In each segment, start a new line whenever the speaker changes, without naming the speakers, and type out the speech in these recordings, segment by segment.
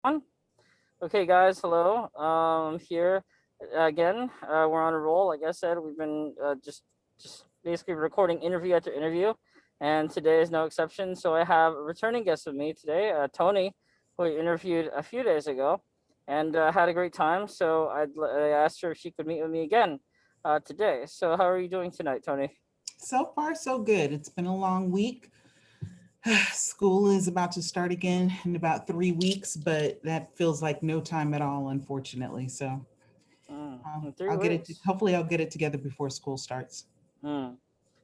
On. Okay, guys, hello. Here again. We're on a roll. Like I said, we've been just basically recording interview after interview, and today is no exception. So I have a returning guest with me today, Tony, who I interviewed a few days ago, and had a great time. So I asked her if she could meet with me again today. So how are you doing tonight, Tony?
So far, so good. It's been a long week. School is about to start again in about 3 weeks, but that feels like no time at all, unfortunately. So
In three
I'll get it.
weeks.
Hopefully, I'll get it together before school starts.
Mm.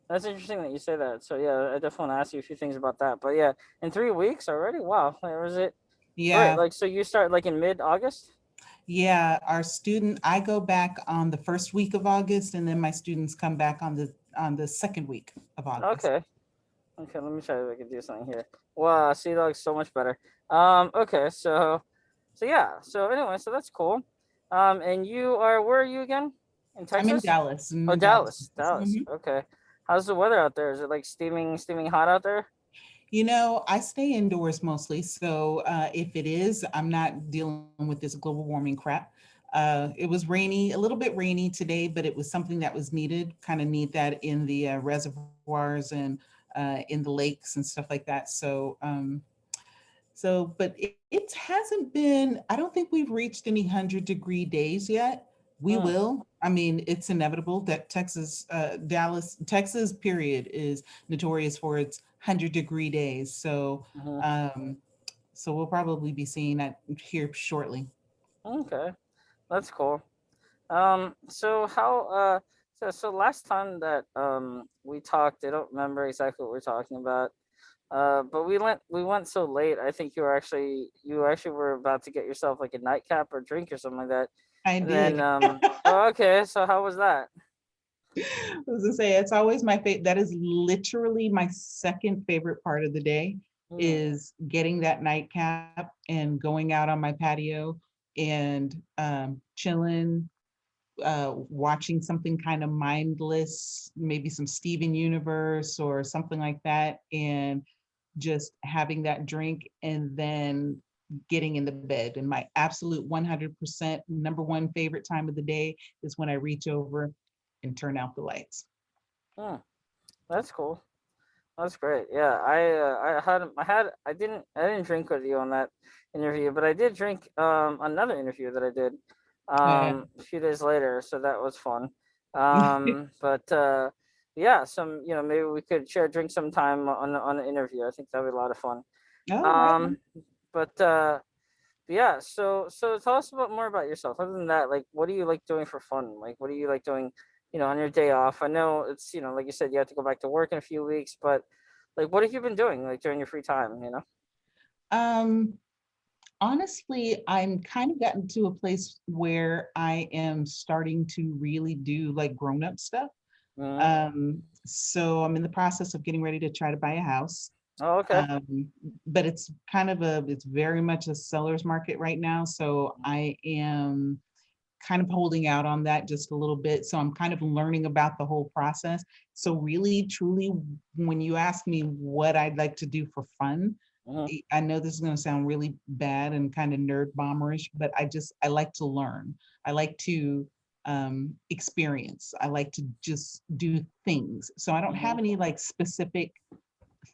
That's interesting that you say that. So yeah, I definitely want to ask you a few things about that. But yeah, in 3 weeks already. Wow, where was it? Right,
Yeah,
like so you start like in mid August.
yeah. I go back on the first week of August, and then my students come back on the second week of August.
Okay, okay. Let me try if I can do something here. Wow, see that looks so much better. Okay, so yeah. So anyway, so that's cool. And you are where are you again? In
I'm in
Texas?
Dallas. I'm
Oh,
in Dallas.
Dallas, Dallas.
Mhm.
Okay. How's the weather out there? Is it like steaming hot out there?
I stay indoors mostly. So if it is, I'm not dealing with this global warming crap. It was rainy, a little bit rainy today, but it was something that was needed. Kind of need that in the reservoirs and in the lakes and stuff like that. But it hasn't been. I don't think we've reached any 100-degree days yet. We
Mm,
will. I mean, it's inevitable that Texas, period, is notorious for its 100-degree days.
mm-hmm.
So we'll probably be seeing that here shortly.
Okay, that's cool. So how so last time that we talked, I don't remember exactly what we are talking about. But we went so late. I think you actually were about to get yourself like a nightcap or drink or something like that.
I
And then
did.
oh, okay. So how was that?
I was gonna say it's always my favorite. That is literally my second favorite part of the day
Hmm.
is getting that nightcap and going out on my patio and chilling, watching something kind of mindless, maybe some Steven Universe or something like that, and just having that drink and then getting in the bed. And my absolute 100% number one favorite time of the day is when I reach over and turn out the lights.
Hmm. That's cool. That's great. Yeah, I didn't drink with you on that interview, but I did drink another interview that I did
Yeah.
a few days later, so that was fun. But yeah, maybe we could share a drink sometime on the interview. I think that'd be a lot of fun.
Oh, right on.
Um but yeah, so tell us about more about yourself. Other than that, like what do you like doing for fun? Like what do you like doing, on your day off? I know it's, like you said, you have to go back to work in a few weeks, but like what have you been doing like during your free time?
Um, Honestly, I'm kind of gotten to a place where I am starting to really do like grown up stuff.
Mm-hmm.
So I'm in the process of getting ready to try to buy a house.
Oh, okay.
Um, but it's very much a seller's market right now. So I am kind of holding out on that just a little bit. So I'm kind of learning about the whole process. So really, truly, when you ask me what I'd like to do for fun,
Mm-hmm.
I know this is going to sound really bad and kind of nerd bomberish, but I like to learn. I like to experience. I like to just do things. So I don't have
Mm-hmm.
any like specific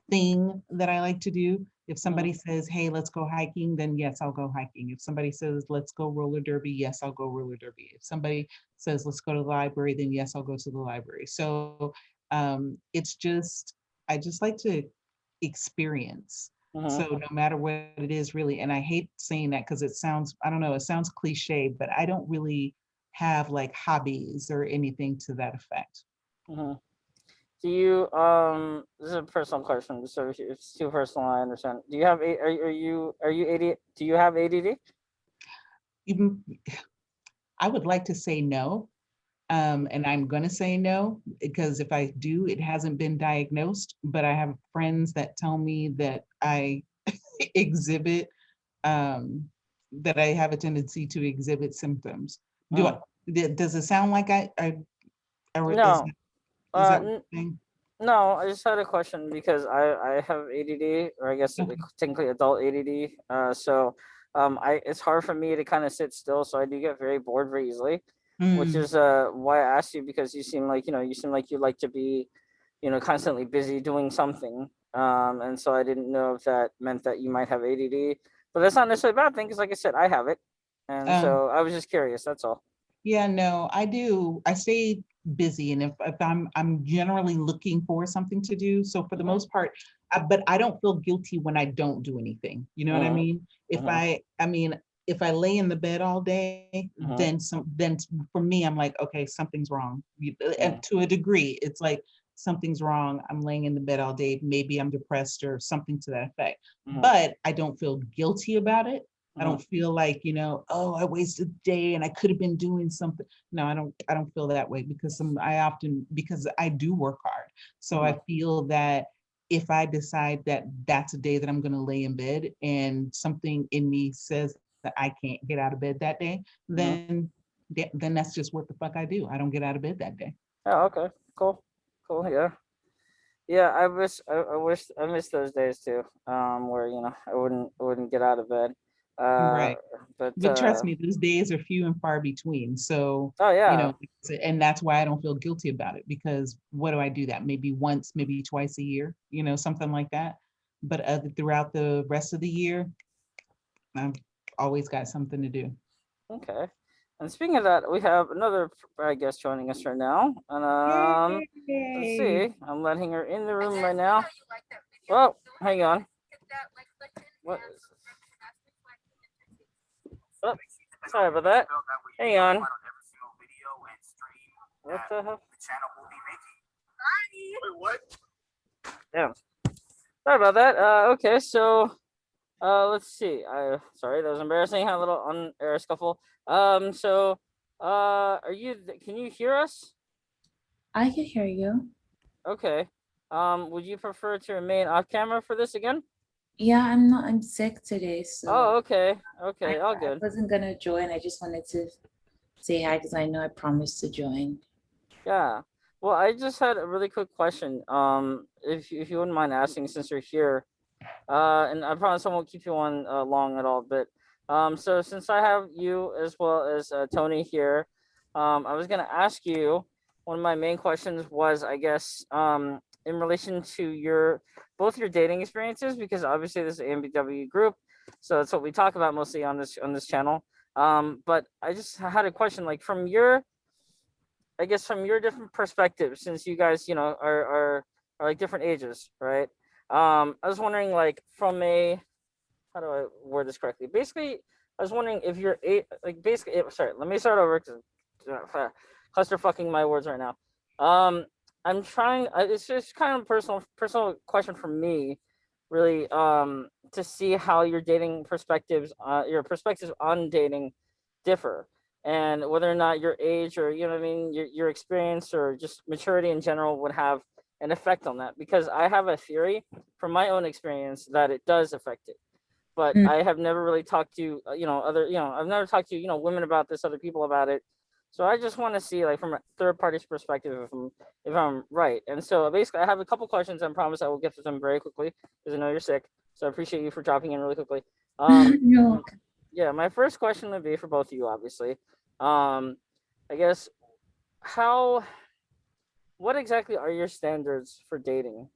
thing that I like to do. If somebody
Mm-hmm.
says, "Hey, let's go hiking," then yes, I'll go hiking. If somebody says, "Let's go roller derby," yes, I'll go roller derby. If somebody says, "Let's go to the library," then yes, I'll go to the library. So it's just I just like to experience.
Mm-hmm.
So no matter what it is, really, and I hate saying that because it sounds, I don't know, it sounds cliche, but I don't really have like hobbies or anything to that effect.
Mm-hmm. Do you this is a personal question, so if it's too personal, I understand. Do you have are you 80? Do you have ADD?
Even I would like to say no, and I'm going to say no because if I do, it hasn't been diagnosed. But I have friends that tell me that I exhibit, um, that I have a tendency to exhibit symptoms. Do I?
Mm.
Does it sound like or
No.
is
Uh,
that what
n-
you're saying?
no. I just had a question because I have ADD, or I guess
Okay.
technically adult ADD. So it's hard for me to kind of sit still, so I do get very bored very easily, which
Mm,
is why I asked you, because you seem like, you seem like you like to be, constantly busy doing something. And so I didn't know if that meant that you might have ADD, but that's not necessarily a bad thing, because like I said, I have it, and
oh,
so I was just curious. That's all.
yeah, no, I do. I stay busy, and if I'm generally looking for something to do. So for the
Mm-hmm.
most part, but I don't feel guilty when I don't do anything. You know what I
Mm-hmm.
mean? If
Mm-hmm.
I mean, if I lay in the bed all day,
Mm-hmm.
then for me, I'm like, okay, something's wrong. And to a degree, it's like something's wrong. I'm laying in the bed all day. Maybe I'm depressed or something to that effect.
Mm-hmm.
But I don't feel guilty about it. I
Mm-hmm.
don't feel like, oh, I wasted a day and I could have been doing something. No, I don't feel that way because because I do work hard. So
Mm-hmm.
I feel that if I decide that that's a day that I'm going to lay in bed and something in me says that I can't get out of bed that day,
Mm-hmm.
then that's just what the fuck I do. I don't get out of bed that day.
Oh, okay. Cool. Cool. Yeah. Yeah, I wish I miss those days too. Where I wouldn't get out of bed. Uh,
Right.
but
But trust me, those days are few and far between. So,
oh yeah.
and that's why I don't feel guilty about it because what do I do that? Maybe once, maybe twice a year, something like that. But throughout the rest of the year, I've always got something to do.
Okay. And speaking of that, we have another guest joining us right now, and let's
Yay!
see. I'm letting her in the room right now. Oh, hang on. What? Oh, sorry about that. Hang on. What the hell? Damn. Sorry about that. Okay, so let's see. Sorry, that was embarrassing. Had a little on air scuffle. So can you hear us?
I can hear you.
Okay. Would you prefer to remain off camera for this again?
Yeah, I'm not, I'm sick today,
Oh,
so
okay.
I,
Okay, all
I
good.
wasn't gonna join. I just wanted to say hi because I know I promised to join.
Yeah. Well, I just had a really quick question. If you wouldn't mind asking, since you're here, and I promise I won't keep you on long at all. But so since I have you as well as Tony here, I was gonna ask you. One of my main questions was, I guess, in relation to both your dating experiences, because obviously this is an AMBW group, so that's what we talk about mostly on this channel. But I just had a question, like from your, I guess, from your different perspectives, since you guys, are like different ages, right? I was wondering, like, from a, how do I word this correctly? Basically, I was wondering if you're like basically. Sorry, let me start over because cluster fucking my words right now. Um, I'm trying. It's just kind of a personal question for me, really. To see how your perspectives on dating differ, and whether or not your age, or you know what I mean, your experience, or just maturity in general would have an effect on that. Because I have a theory from my own experience that it does affect it, but
Mm.
I have never really talked to I've never talked to women about this, other people about it. So I just want to see, like, from a third party's perspective, if I'm right. And so basically, I have a couple questions. I promise I will get to them very quickly because I know you're sick. So I appreciate you for dropping in really quickly.
No.
Yeah, my first question would be for both of you, obviously. Um, I guess, how what exactly are your standards for dating?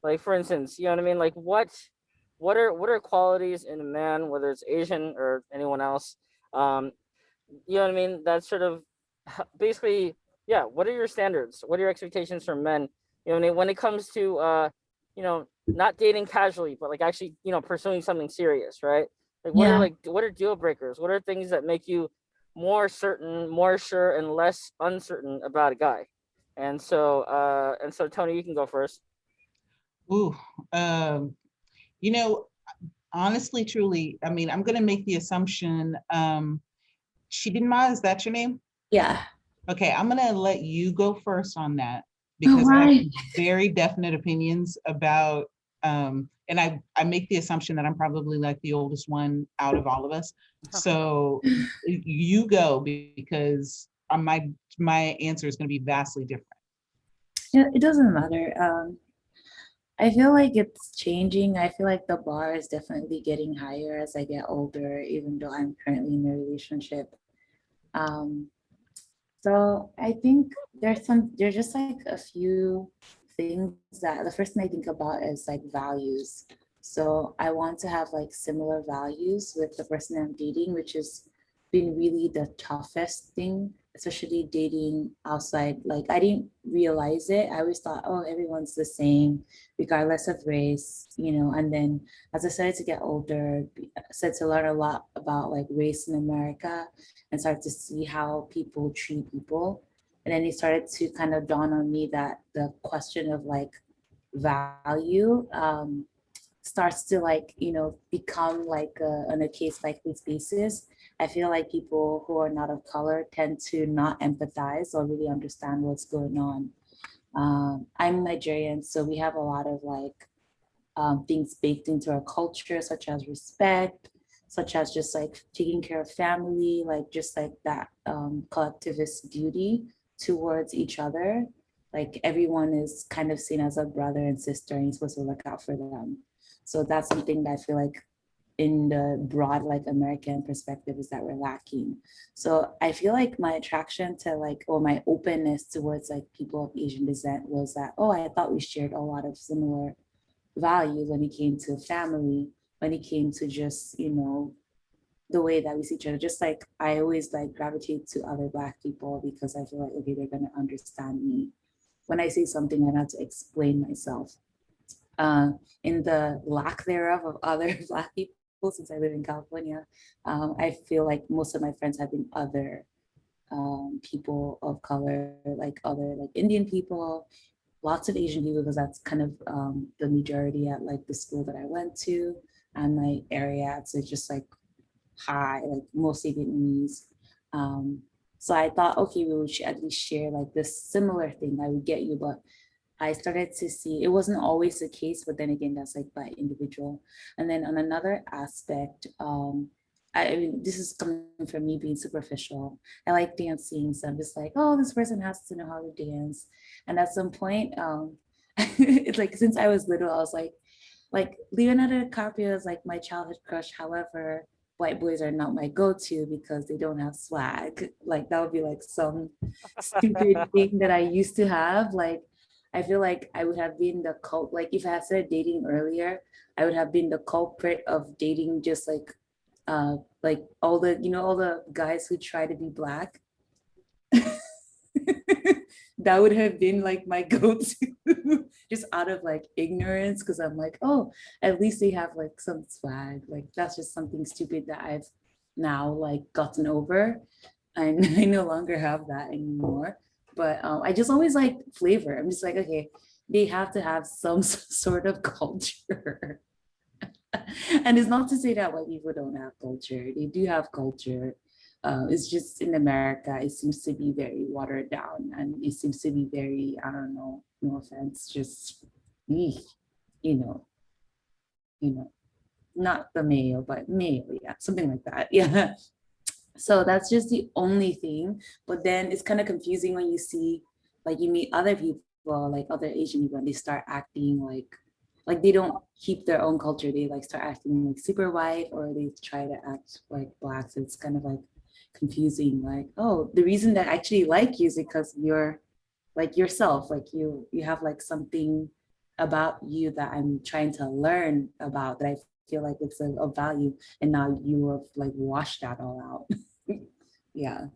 Like, for instance, you know what I mean? Like, what are qualities in a man, whether it's Asian or anyone else? Um, you know what I mean? That's sort of basically, yeah. What are your standards? What are your expectations from men? You know what I mean? When it comes to not dating casually, but like actually, pursuing something serious, right? Like,
Yeah.
what are deal breakers? What are things that make you more certain, more sure, and less uncertain about a guy? And so Tony, you can go first.
Ooh, um, you know, honestly, truly, I mean, I'm gonna make the assumption, Chidinma, is that your name?
Yeah.
Okay, I'm gonna let you go first on that
Oh,
because I have
why?
some very definite opinions about, and I make the assumption that I'm probably like the oldest one out of all of us. So you go because my answer is gonna be vastly different.
Yeah, it doesn't matter. I feel like it's changing. I feel like the bar is definitely getting higher as I get older, even though I'm currently in a relationship. Um, so I think there's just like a few things that the first thing I think about is like values. So I want to have like similar values with the person I'm dating, which has been really the toughest thing, especially dating outside. Like I didn't realize it. I always thought, oh, everyone's the same, regardless of race, you know. And then as I started to get older, I started to learn a lot about like race in America and started to see how people treat people. And then it started to kind of dawn on me that the question of like value starts to like, you know, become like on a case by case basis. I feel like people who are not of color tend to not empathize or really understand what's going on. I'm Nigerian, so we have a lot of like things baked into our culture, such as respect, such as just like taking care of family, like just like that collectivist duty towards each other. Like everyone is kind of seen as a brother and sister, and you're supposed to look out for them. So that's something that I feel like in the broad like American perspective is that we're lacking. So I feel like my attraction to like, or my openness towards like people of Asian descent was that, oh, I thought we shared a lot of similar values when it came to family, when it came to just, you know, the way that we see each other. Just like I always like gravitate to other Black people because I feel like, okay, they're gonna understand me. When I say something, I have to explain myself. Uh, in the lack thereof of other Black people, since I live in California, I feel like most of my friends have been other people of color, like other like Indian people, lots of Asian people because that's kind of the majority at like the school that I went to and my area. So it's just like high, like mostly Vietnamese. Um, so I thought, okay, we should at least share like this similar thing. I would get you, but I started to see it wasn't always the case, but then again, that's like by individual. And then on another aspect, I mean, this is coming from me being superficial. I like dancing, so I'm just like, oh, this person has to know how to dance. And at some point, it's like since I was little, I was like Leonardo DiCaprio is like my childhood crush. However, white boys are not my go-to because they don't have swag. Like that would be like some stupid thing that I used to have. Like I feel like I would have been the cult. Like if I had started dating earlier, I would have been the culprit of dating just like all the, you know, all the guys who try to be Black. That would have been like my go-to just out of like ignorance because I'm like, oh, at least they have like some swag. Like that's just something stupid that I've now like gotten over, and I no longer have that anymore. But I just always like flavor. I'm just like, okay, they have to have some sort of culture. And it's not to say that white people don't have culture. They do have culture. It's just in America, it seems to be very watered down and it seems to be very, I don't know, no offense, just, you know, you know, not the male, but male, yeah, something like that. Yeah. So that's just the only thing. But then it's kind of confusing when you see, like you meet other people, like other Asian people, and they start acting like they don't keep their own culture. They like start acting like super white, or they try to act like Black. So it's kind of like confusing. Like, oh, the reason that I actually like you is because you're like yourself. Like you have like something about you that I'm trying to learn about that I feel like it's of value, and now you have like washed that all out. Yeah.
I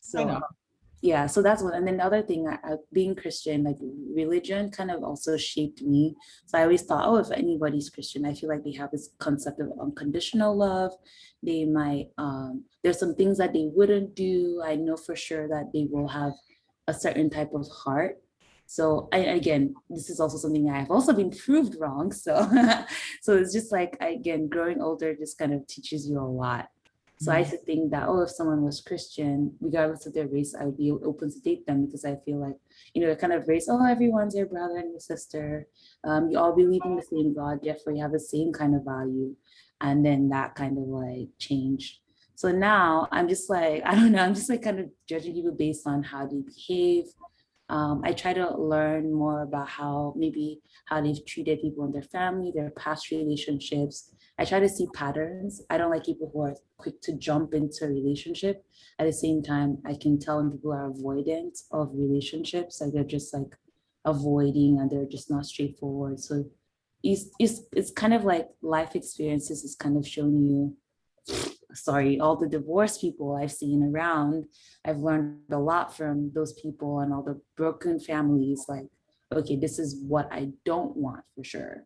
So
know.
yeah, so that's one. And then the other thing, being Christian, like religion kind of also shaped me. So I always thought, oh, if anybody's Christian, I feel like they have this concept of unconditional love. They might, there's some things that they wouldn't do. I know for sure that they will have a certain type of heart. So again, this is also something I've also been proved wrong. So, so it's just like, again, growing older just kind of teaches you a lot. So I used to think that, oh, if someone was Christian, regardless of their race, I would be open to date them because I feel like, you know, the kind of race, oh, everyone's your brother and your sister. You all believe in the same God, therefore you have the same kind of value. And then that kind of like changed. So now I'm just like, I don't know, I'm just like kind of judging people based on how they behave, I try to learn more about maybe how they've treated people in their family, their past relationships. I try to see patterns. I don't like people who are quick to jump into a relationship. At the same time, I can tell when people are avoidant of relationships, like they're just like avoiding and they're just not straightforward. So it's kind of like life experiences is kind of showing you, sorry, all the divorced people I've seen around. I've learned a lot from those people and all the broken families. Like, okay, this is what I don't want for sure.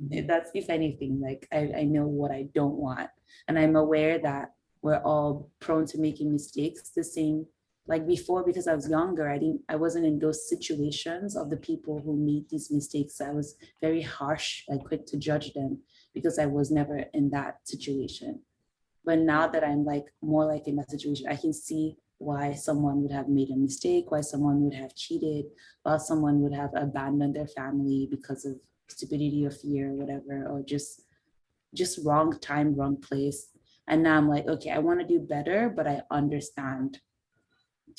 That's, if anything, like I know what I don't want. And I'm aware that we're all prone to making mistakes the same. Like before, because I was younger, I wasn't in those situations of the people who made these mistakes. I was very harsh, like quick to judge them because I was never in that situation. But now that I'm like more like in that situation, I can see why someone would have made a mistake, why someone would have cheated, why someone would have abandoned their family because of stupidity or fear or whatever, or just wrong time, wrong place. And now I'm like, okay, I want to do better, but I understand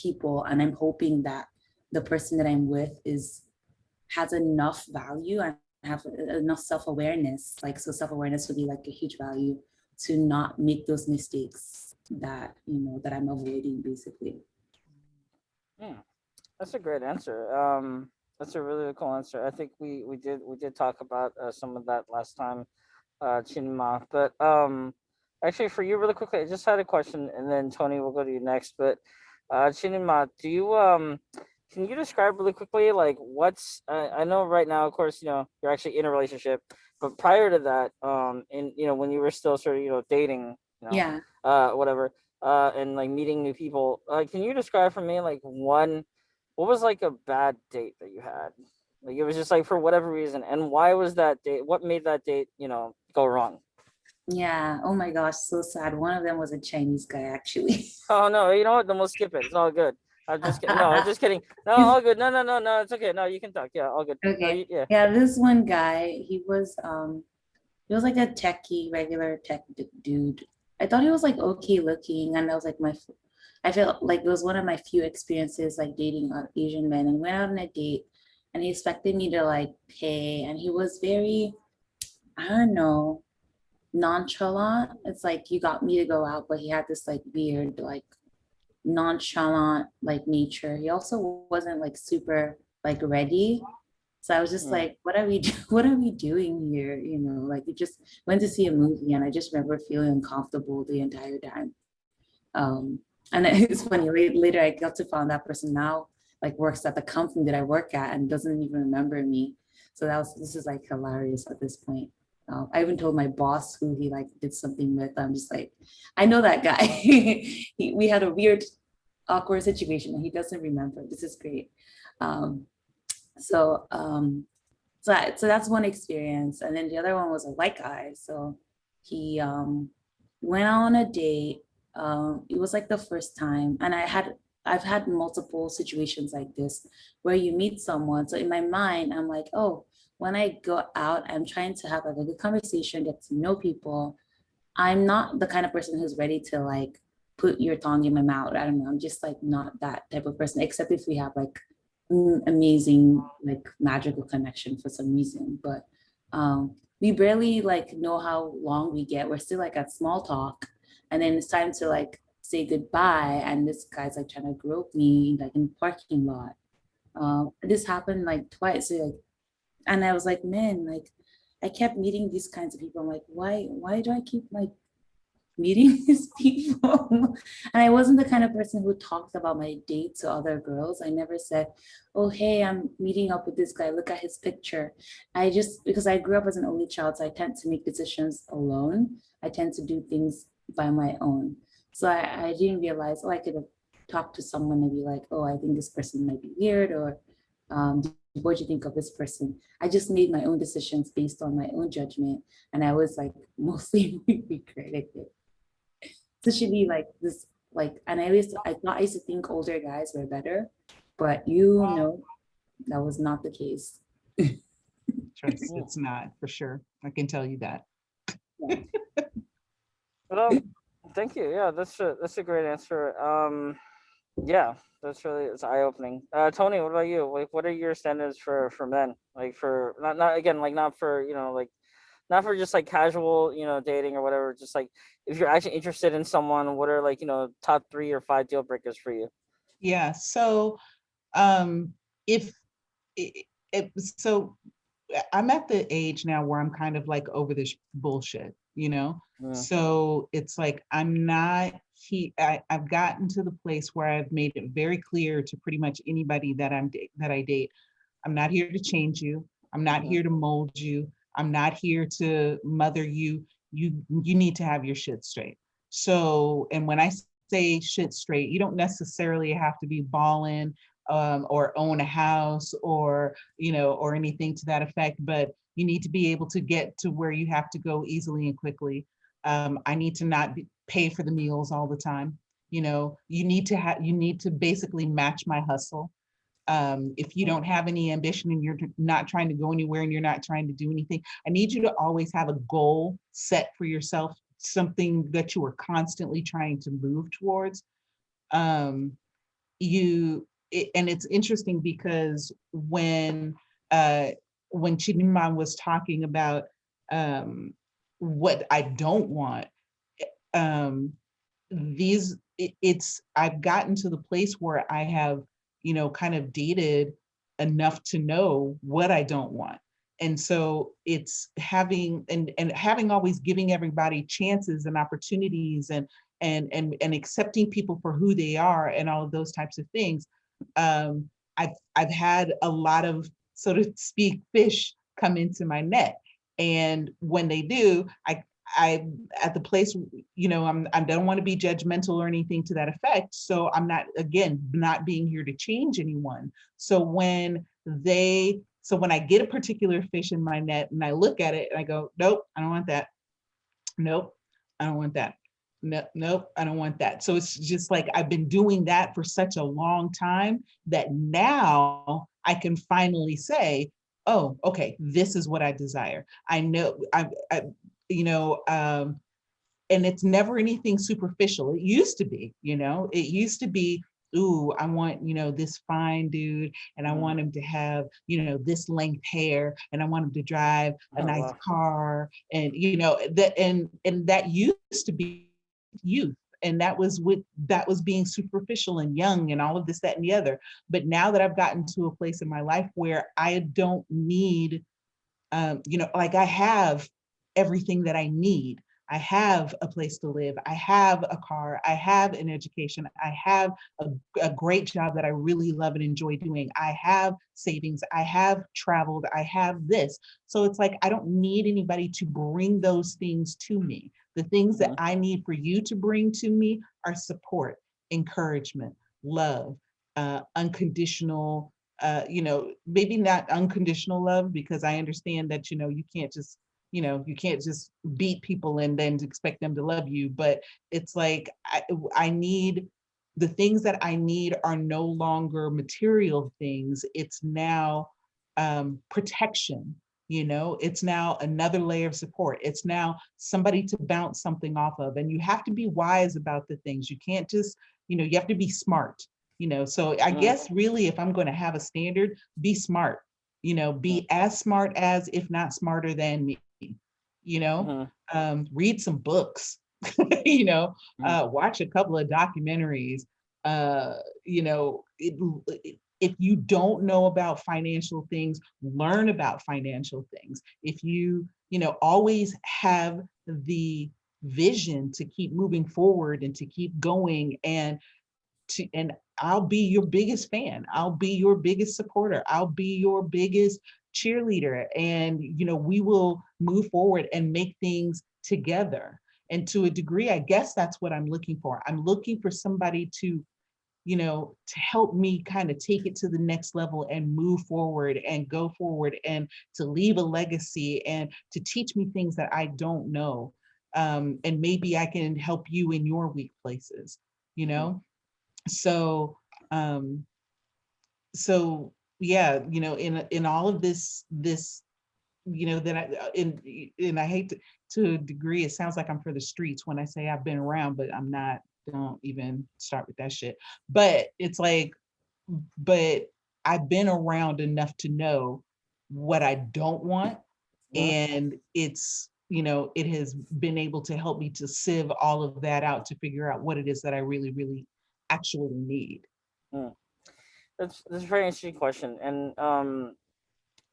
people, and I'm hoping that the person that I'm with is has enough value and have enough self-awareness. Like, so self-awareness would be like a huge value to not make those mistakes that, that I'm avoiding basically.
Hmm. That's a great answer. That's a really cool answer. I think we did talk about some of that last time, Chinma. But actually, for you, really quickly, I just had a question, and then Tony will go to you next. But Chinma, do you can you describe really quickly like what's I know right now, of course, you're actually in a relationship, but prior to that, in when you were still sort of dating,
Yeah.
whatever, and like meeting new people, can you describe for me like what was like a bad date that you had? Like it was just like for whatever reason, and why was that date? What made that date, go wrong?
Yeah. Oh my gosh, so sad. One of them was a Chinese guy actually.
Oh no, you know what? Then we'll skip it. It's all good. I'm just kidding. No, I'm just kidding. No, all good. No, no, no, no. It's okay. No, you can talk. Yeah, all good. No,
Okay.
yeah.
Yeah, this one guy, he was like a techie, regular dude. I thought he was like okay looking, and that was like I felt like it was one of my few experiences like dating Asian men, and we went out on a date, and he expected me to like pay, and he was very, I don't know, nonchalant. It's like you got me to go out, but he had this like weird, like nonchalant like nature. He also wasn't like super like ready. So I was just
Hmm.
like, what are we what are we doing here? Like we just went to see a movie, and I just remember feeling uncomfortable the entire time. Um, and it's funny, later I got to find that person now like works at the company that I work at and doesn't even remember me. So this is like hilarious at this point. I even told my boss who he like did something with. I'm just like, I know that guy. We had a weird, awkward situation and he doesn't remember. This is great. Um, so so that's one experience, and then the other one was a white guy. So he went on a date. It was like the first time, and I've had multiple situations like this where you meet someone. So in my mind, I'm like, oh, when I go out, I'm trying to have like a good conversation, get to know people. I'm not the kind of person who's ready to like put your tongue in my mouth. I don't know. I'm just like not that type of person, except if we have like amazing, like magical connection for some reason. But we barely like know how long we get. We're still like at small talk. And then it's time to like say goodbye. And this guy's like trying to grope me like in the parking lot. This happened like twice. So, like, and I was like, man, like I kept meeting these kinds of people. I'm like, why do I keep like meeting these people? And I wasn't the kind of person who talked about my date to other girls. I never said, oh, hey, I'm meeting up with this guy. Look at his picture. I just, because I grew up as an only child, so I tend to make decisions alone. I tend to do things by my own. So I didn't realize, oh, I could have talked to someone and be like, oh, I think this person might be weird, or um, what do you think of this person? I just made my own decisions based on my own judgment. And I was like mostly regretting it. So it should be like this, like, and I used to think older guys were better, but that was not the case.
Trust,
Hmm.
it's not for sure. I can tell you that.
Yeah.
Well, thank you. Yeah, that's a great answer. Yeah, that's really it's eye opening. Tony, what about you? Like, what are your standards for men? Like for not again like not for like not for just like casual dating or whatever. Just like if you're actually interested in someone, what are like top 3 or 5 deal breakers for you?
Yeah. So um, if it, so I'm at the age now where I'm kind of like over this bullshit, you know?
Mm,
So it's like I'm not I've gotten to the place where I've made it very clear to pretty much anybody that I date. I'm not here to change you. I'm not
mm-hmm,
here to mold you. I'm not here to mother you. You need to have your shit straight. So, and when I say shit straight, you don't necessarily have to be balling or own a house or or anything to that effect, but you need to be able to get to where you have to go easily and quickly. I need to not pay for the meals all the time. You need to basically match my hustle. If you
mm-hmm,
don't have any ambition and you're not trying to go anywhere and you're not trying to do anything, I need you to always have a goal set for yourself, something that you are constantly trying to move towards. Um, and it's interesting because uh, when Chidinma was talking about um, what I don't want, um, it's I've gotten to the place where I have kind of dated enough to know what I don't want. And so it's having always giving everybody chances and opportunities and accepting people for who they are and all of those types of things. um I've had a lot of, so to speak, fish come into my net, and when they do, I at the place, I don't want to be judgmental or anything to that effect. So I'm not, again, not being here to change anyone. So when I get a particular fish in my net and I look at it and I go, nope, I don't want that. Nope, I don't want that. No, nope, I don't want that. So it's just like I've been doing that for such a long time that now I can finally say, oh, okay, this is what I desire. I know you know, and it's never anything superficial. It used to be, it used to be, ooh, I want, this fine dude, and I
mm-hmm.
want him to have, this length hair, and I want him to drive a
Oh
nice
wow.
car, and that used to be youth. And that was being superficial and young and all of this, that, and the other. But now that I've gotten to a place in my life where I don't need, like I have everything that I need. I have a place to live. I have a car. I have an education. I have a great job that I really love and enjoy doing. I have savings. I have traveled. I have this. So it's like, I don't need anybody to bring those things to me. The things that
Mm-hmm,
I need for you to bring to me are support, encouragement, love, unconditional, maybe not unconditional love, because I understand that, you can't just beat people and then expect them to love you. But it's like, I need, the things that I need are no longer material things. It's now protection. It's now another layer of support. It's now somebody to bounce something off of. And you have to be wise about the things. You can't just, you have to be smart. So I
mm-hmm,
guess really, if I'm going to have a standard, be smart. Be as smart as, if not smarter than me. you know
mm-hmm,
Read some books. Watch a couple of documentaries. uh you know it, if you don't know about financial things, learn about financial things. If always have the vision to keep moving forward and to keep going, and I'll be your biggest fan. I'll be your biggest supporter. I'll be your biggest cheerleader. And, we will move forward and make things together. And to a degree, I guess that's what I'm looking for. I'm looking for somebody to help me kind of take it to the next level and move forward and go forward and to leave a legacy and to teach me things that I don't know. And maybe I can help you in your weak places, you
mm-hmm.
know? So um so yeah, in all of this that and I hate to a degree, it sounds like I'm for the streets when I say I've been around, but I'm not don't even start with that shit. But it's like, but I've been around enough to know what I don't want.
Mhm.
And it's, you know, it has been able to help me to sieve all of that out to figure out what it is that I really, really actually need.
Mm. That's a very interesting question, and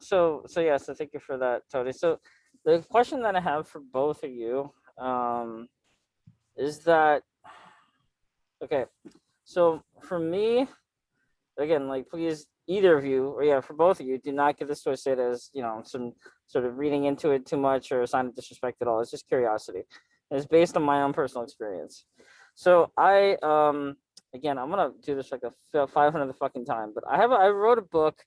so yeah, so thank you for that, Tony. So the question that I have for both of you, is that okay? So for me, again, like please, either of you, or yeah, for both of you, do not get this twisted as some sort of reading into it too much or a sign of disrespect at all. It's just curiosity. And it's based on my own personal experience. So I again, I'm gonna do this like a 500 the fucking time, but I wrote a book,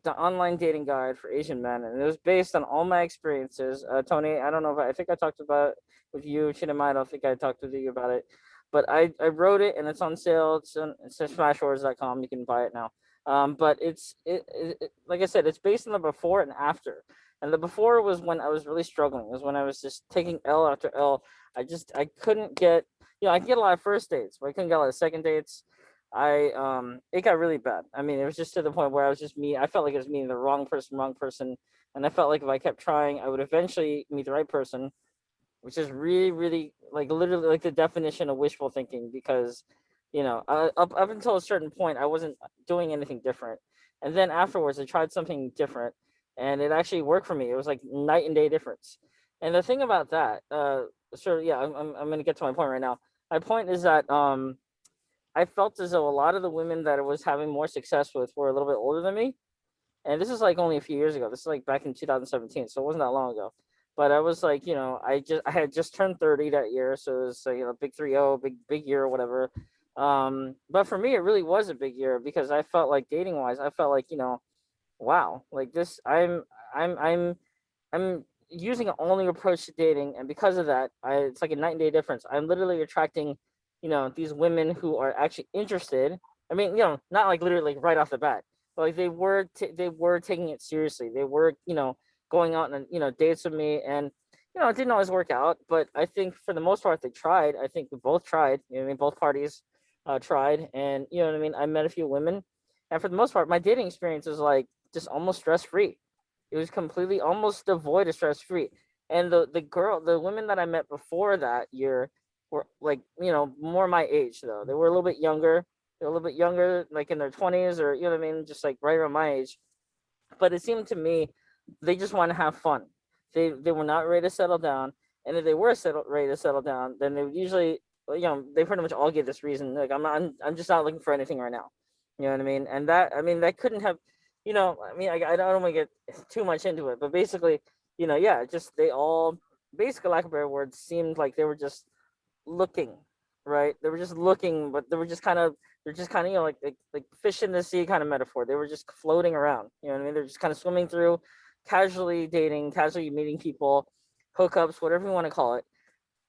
the online dating guide for Asian men, and it was based on all my experiences. Tony, I don't know if I think I talked about it with you. Chinamai, I don't think I talked with you about it, but I wrote it and it's on sale. It's at smashwords.com. You can buy it now. But like I said, it's based on the before and after. And the before was when I was really struggling. It was when I was just taking L after L. I couldn't get, I could get a lot of first dates, but I couldn't get a lot of second dates. It got really bad. I mean, it was just to the point where I was just me. I felt like it was meeting the wrong person, and I felt like if I kept trying, I would eventually meet the right person, which is really, really like literally like the definition of wishful thinking. Because, up until a certain point, I wasn't doing anything different, and then afterwards, I tried something different, and it actually worked for me. It was like night and day difference. And the thing about that, yeah, I'm gonna get to my point right now. My point is that I felt as though a lot of the women that I was having more success with were a little bit older than me. And this is like only a few years ago. This is like back in 2017, so it wasn't that long ago. But I was like, I had just turned 30 that year, so it was like, big 30, big year or whatever. But for me, it really was a big year because I felt like dating wise, I felt like, wow, like this, I'm using an all new approach to dating, and because of that, it's like a night and day difference. I'm literally attracting, these women who are actually interested. I mean, not like literally like right off the bat, but like they were taking it seriously. They were, going out and dates with me, and it didn't always work out, but I think for the most part they tried. I think we both tried. I mean, both parties tried, and you know what I mean. I met a few women, and for the most part, my dating experience was like just almost stress free. It was completely almost devoid of stress free. And the women that I met before that year were like, more my age though. They were a little bit younger. They were a little bit younger, like in their 20s, or you know what I mean, just like right around my age. But it seemed to me they just want to have fun. They were not ready to settle down. And if they were ready to settle down, then they would usually, they pretty much all give this reason. Like I'm just not looking for anything right now. You know what I mean? And that, I mean, that couldn't have, I mean, I don't want to get too much into it, but basically, yeah, just they all, basically, lack of better words, seemed like they were just looking, right? They were just looking, but they were just kind of, they're just kind of, like fish in the sea kind of metaphor. They were just floating around. You know what I mean? They're just kind of swimming through, casually dating, casually meeting people, hookups, whatever you want to call it.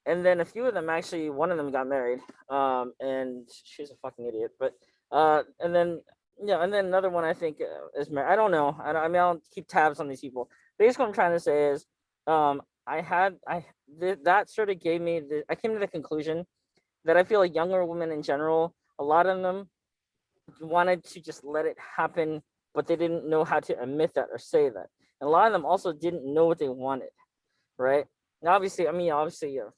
And then a few of them actually, one of them got married, and she's a fucking idiot. But and then and then another one I think is married. I don't know. I mean, I'll keep tabs on these people. Basically, what I'm trying to say is, that sort of gave me I came to the conclusion that I feel like younger women in general, a lot of them wanted to just let it happen, but they didn't know how to admit that or say that. And a lot of them also didn't know what they wanted, right? Now, obviously, I mean, obviously, you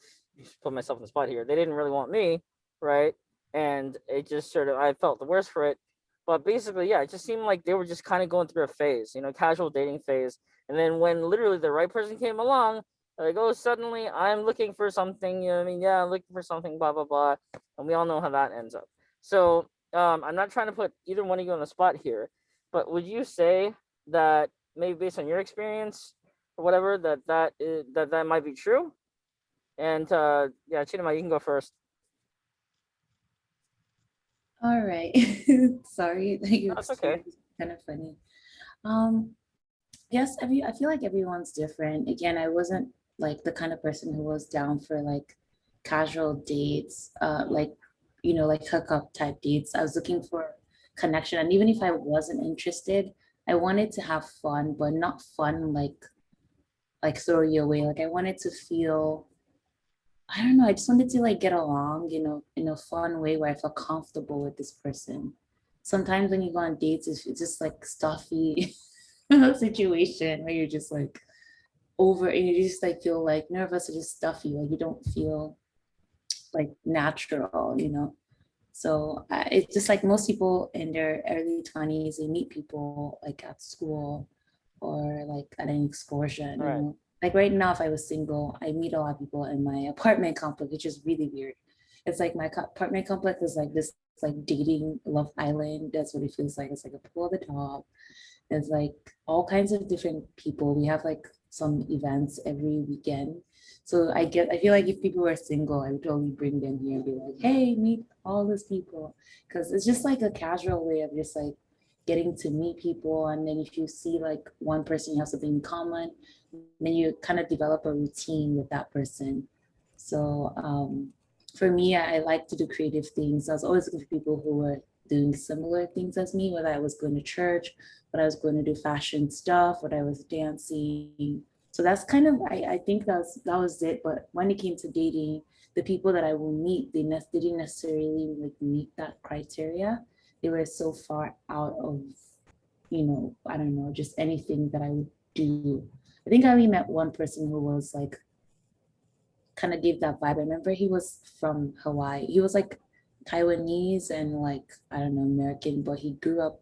put myself in the spot here. They didn't really want me, right? And it just sort of, I felt the worst for it. But basically, yeah, it just seemed like they were just kind of going through a phase, casual dating phase. And then when literally the right person came along, like, oh, suddenly I'm looking for something, I mean, yeah, I'm looking for something, blah, blah, blah. And we all know how that ends up. So I'm not trying to put either one of you on the spot here, but would you say that maybe based on your experience or whatever, that might be true? And yeah, Chinema, you can go first.
All right. Sorry, your
That's okay.
experience is kind of funny. Yes, I feel like everyone's different. Again, I wasn't like the kind of person who was down for like casual dates, like like hookup type dates. I was looking for connection, and even if I wasn't interested, I wanted to have fun, but not fun like throw you away. Like I wanted to feel I don't know, I just wanted to like get along, in a fun way where I felt comfortable with this person. Sometimes when you go on dates, it's just like stuffy situation where you're just like over and you just like feel like nervous or just stuffy, like you don't feel like natural. So it's just like most people in their early 20s, they meet people like at school or like at an excursion,
Right.
Like right now, if I was single, I meet a lot of people in my apartment complex, which is really weird. It's like my apartment complex is like this like dating Love Island. That's what it feels like. It's like a pool at the top. There's like all kinds of different people. We have like some events every weekend. So I feel like if people were single, I would totally bring them here and be like, hey, meet all these people. Cause it's just like a casual way of just like getting to meet people. And then if you see like one person you have something in common, then you kind of develop a routine with that person. So for me, I like to do creative things. I was always looking for people who were doing similar things as me, whether I was going to church, whether I was going to do fashion stuff, whether I was dancing. So that's kind of I think that was it. But when it came to dating, the people that I will meet, they didn't necessarily like meet that criteria. They were so far out of, I don't know, just anything that I would do. I think I only met one person who was like kind of gave that vibe. I remember he was from Hawaii. He was like Taiwanese and like I don't know American, but he grew up.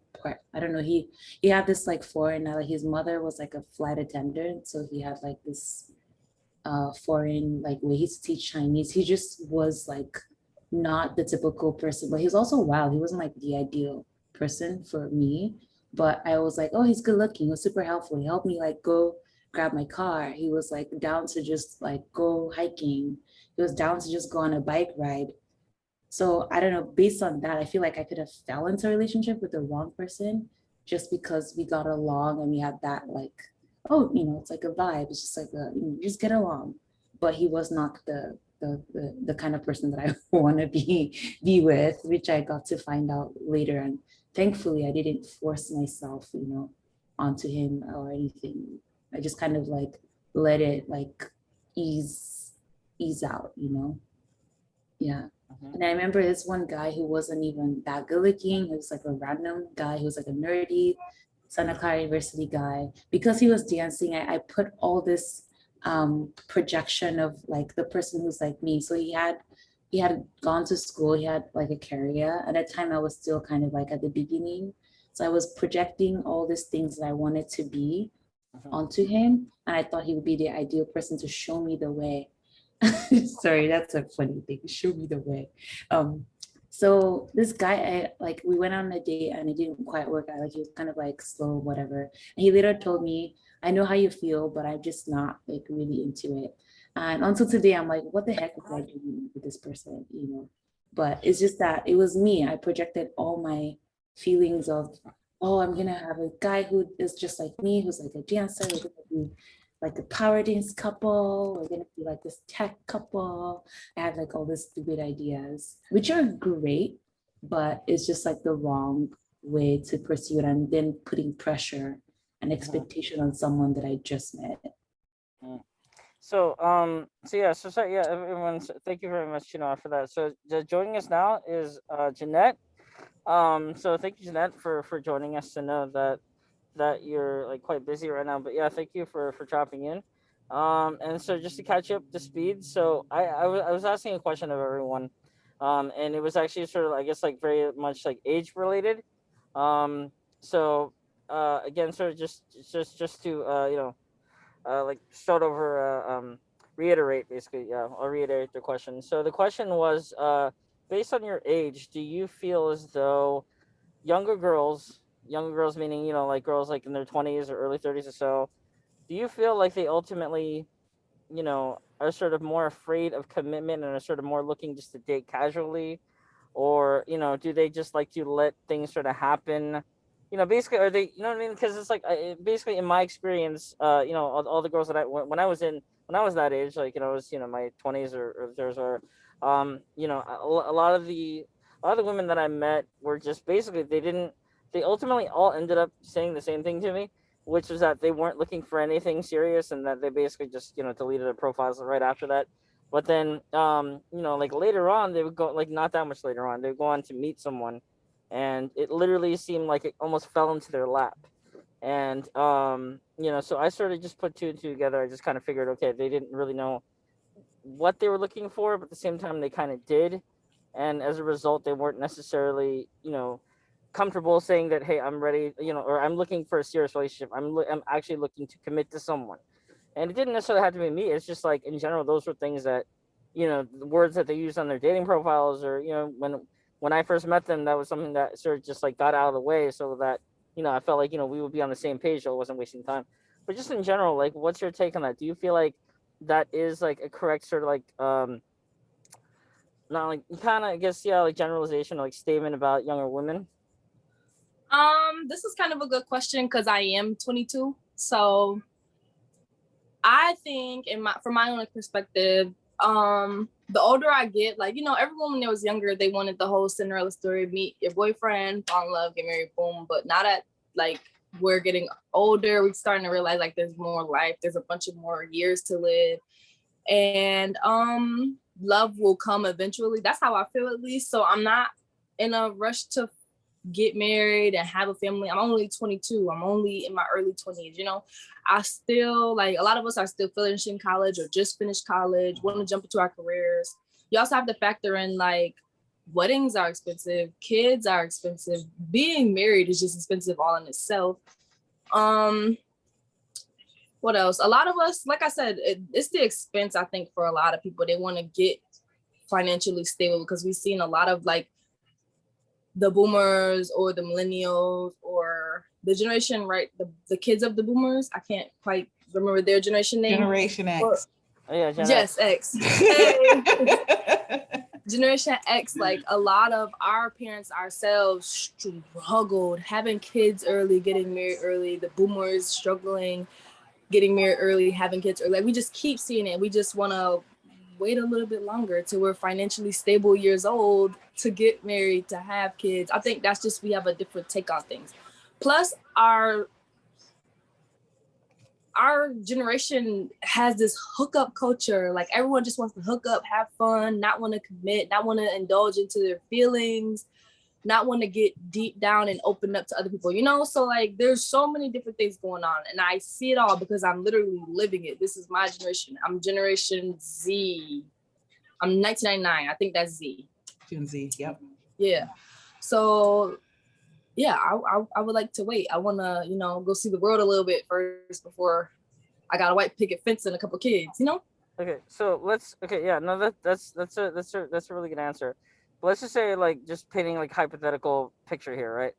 I don't know. He had this like foreign. Like his mother was like a flight attendant, so he had like this foreign like way he used to teach Chinese. He just was like not the typical person, but he was also wild. He wasn't like the ideal person for me. But I was like, oh, he's good looking. He was super helpful. He helped me like go grab my car. He was like down to just like go hiking. He was down to just go on a bike ride. So I don't know, based on that, I feel like I could have fell into a relationship with the wrong person just because we got along and we had that like, oh, it's like a vibe. It's just like you just get along. But he was not the kind of person that I want to be with, which I got to find out later. And thankfully I didn't force myself, onto him or anything. I just kind of like let it like ease ease out. Yeah.
Mhm.
And I remember this one guy who wasn't even that good looking. He was like a random guy who was like a nerdy Santa Clara University guy. Because he was dancing, I put all this projection of like the person who's like me. So he had gone to school, he had like a career. At that time I was still kind of like at the beginning. So I was projecting all these things that I wanted to be
Mhm.
onto him. And I thought he would be the ideal person to show me the way. Sorry, that's a funny thing. Show me the way. Um, so this guy, like we went on a date and it didn't quite work out. Like he was kind of like slow, whatever. And he later told me, I know how you feel, but I'm just not like really into it. And until today, I'm like, what the heck was I doing with this person? But it's just that it was me. I projected all my feelings of, oh, I'm gonna have a guy who is just like me, who's like a dancer. We're gonna be like a power dance couple. We're gonna be like this tech couple. I had like all these stupid ideas, which are great, but it's just like the wrong way to pursue it, and then putting pressure and
Mhm.
expectation on someone that I just met.
Mm. So yeah, so sorry, yeah, everyone's thank you very much, for that. So joining us now is Jeanette. So thank you, Jeanette, for joining us. To know that you're like quite busy right now, but yeah, thank you for dropping in. And so just to catch you up to speed, so I was asking a question of everyone, and it was actually sort of I guess like very much like age related. Um, so again, sort of just to like start over reiterate basically, yeah, I'll reiterate the question. So the question was based on your age, do you feel as though younger girls meaning like girls like in their 20s or early 30s or so, do you feel like they ultimately are sort of more afraid of commitment and are sort of more looking just to date casually, or do they just like to let things sort of happen, basically, are they, what I mean, because it's like basically in my experience, all the girls that when I was when I was that age, like I was my 20s or theirs, or a lot of the women that I met were just basically they ultimately all ended up saying the same thing to me, which was that they weren't looking for anything serious and that they basically just deleted their profiles right after that. But then, like later on, they would go, like not that much later on, they would go on to meet someone, and it literally seemed like it almost fell into their lap. And so I sort of just put two and two together. I just kind of figured, okay, they didn't really know what they were looking for, but at the same time, they kind of did. And as a result, they weren't necessarily, comfortable saying that, hey, I'm ready, or I'm looking for a serious relationship. I'm actually looking to commit to someone. And it didn't necessarily have to be me. It's just like in general, those were things that, the words that they used on their dating profiles, or when I first met them, that was something that sort of just like got out of the way, so that I felt like we would be on the same page, so I wasn't wasting time. But just in general, like, what's your take on that? Do you feel like that is like a correct sort of like not like kind of, I guess, yeah, like generalization, like statement about younger women?
This is kind of a good question because I am 22. So I think from my own perspective, the older I get, like, every woman that was younger, they wanted the whole Cinderella story, meet your boyfriend, fall in love, get married, boom. But now that like we're getting older, we're starting to realize like there's more life, there's a bunch of more years to live. And love will come eventually. That's how I feel, at least. So I'm not in a rush to get married and have a family. I'm only 22. I'm only in my early 20s. I still, like, a lot of us are still finishing college or just finished college, want to jump into our careers. You also have to factor in like weddings are expensive, kids are expensive, being married is just expensive all in itself. What else? A lot of us, like I said, it's the expense. I think for a lot of people, they want to get financially stable because we've seen a lot of like the boomers or the millennials or the generation, right? The kids of the boomers. I can't quite remember their generation name.
Generation X.
Oh, yeah, Gen
Yes, X. Hey. Generation X, like a lot of our parents ourselves struggled having kids early, getting married early. The boomers struggling, getting married early, having kids early. Like, we just keep seeing it. We just want to wait a little bit longer till we're financially stable years old to get married, to have kids. I think that's just, we have a different take on things. Plus, our generation has this hookup culture. Like, everyone just wants to hook up, have fun, not want to commit, not want to indulge into their feelings, not want to get deep down and open up to other people, So like, there's so many different things going on, and I see it all because I'm literally living it. This is my generation. I'm Generation Z. I'm 1999. I think that's Z.
Gen Z. Yep.
Yeah. So yeah, I would like to wait. I want to, go see the world a little bit first before I got a white picket fence and a couple kids,
Okay, so yeah, no, that's a really good answer. But let's just say, like, just painting like hypothetical picture here, right?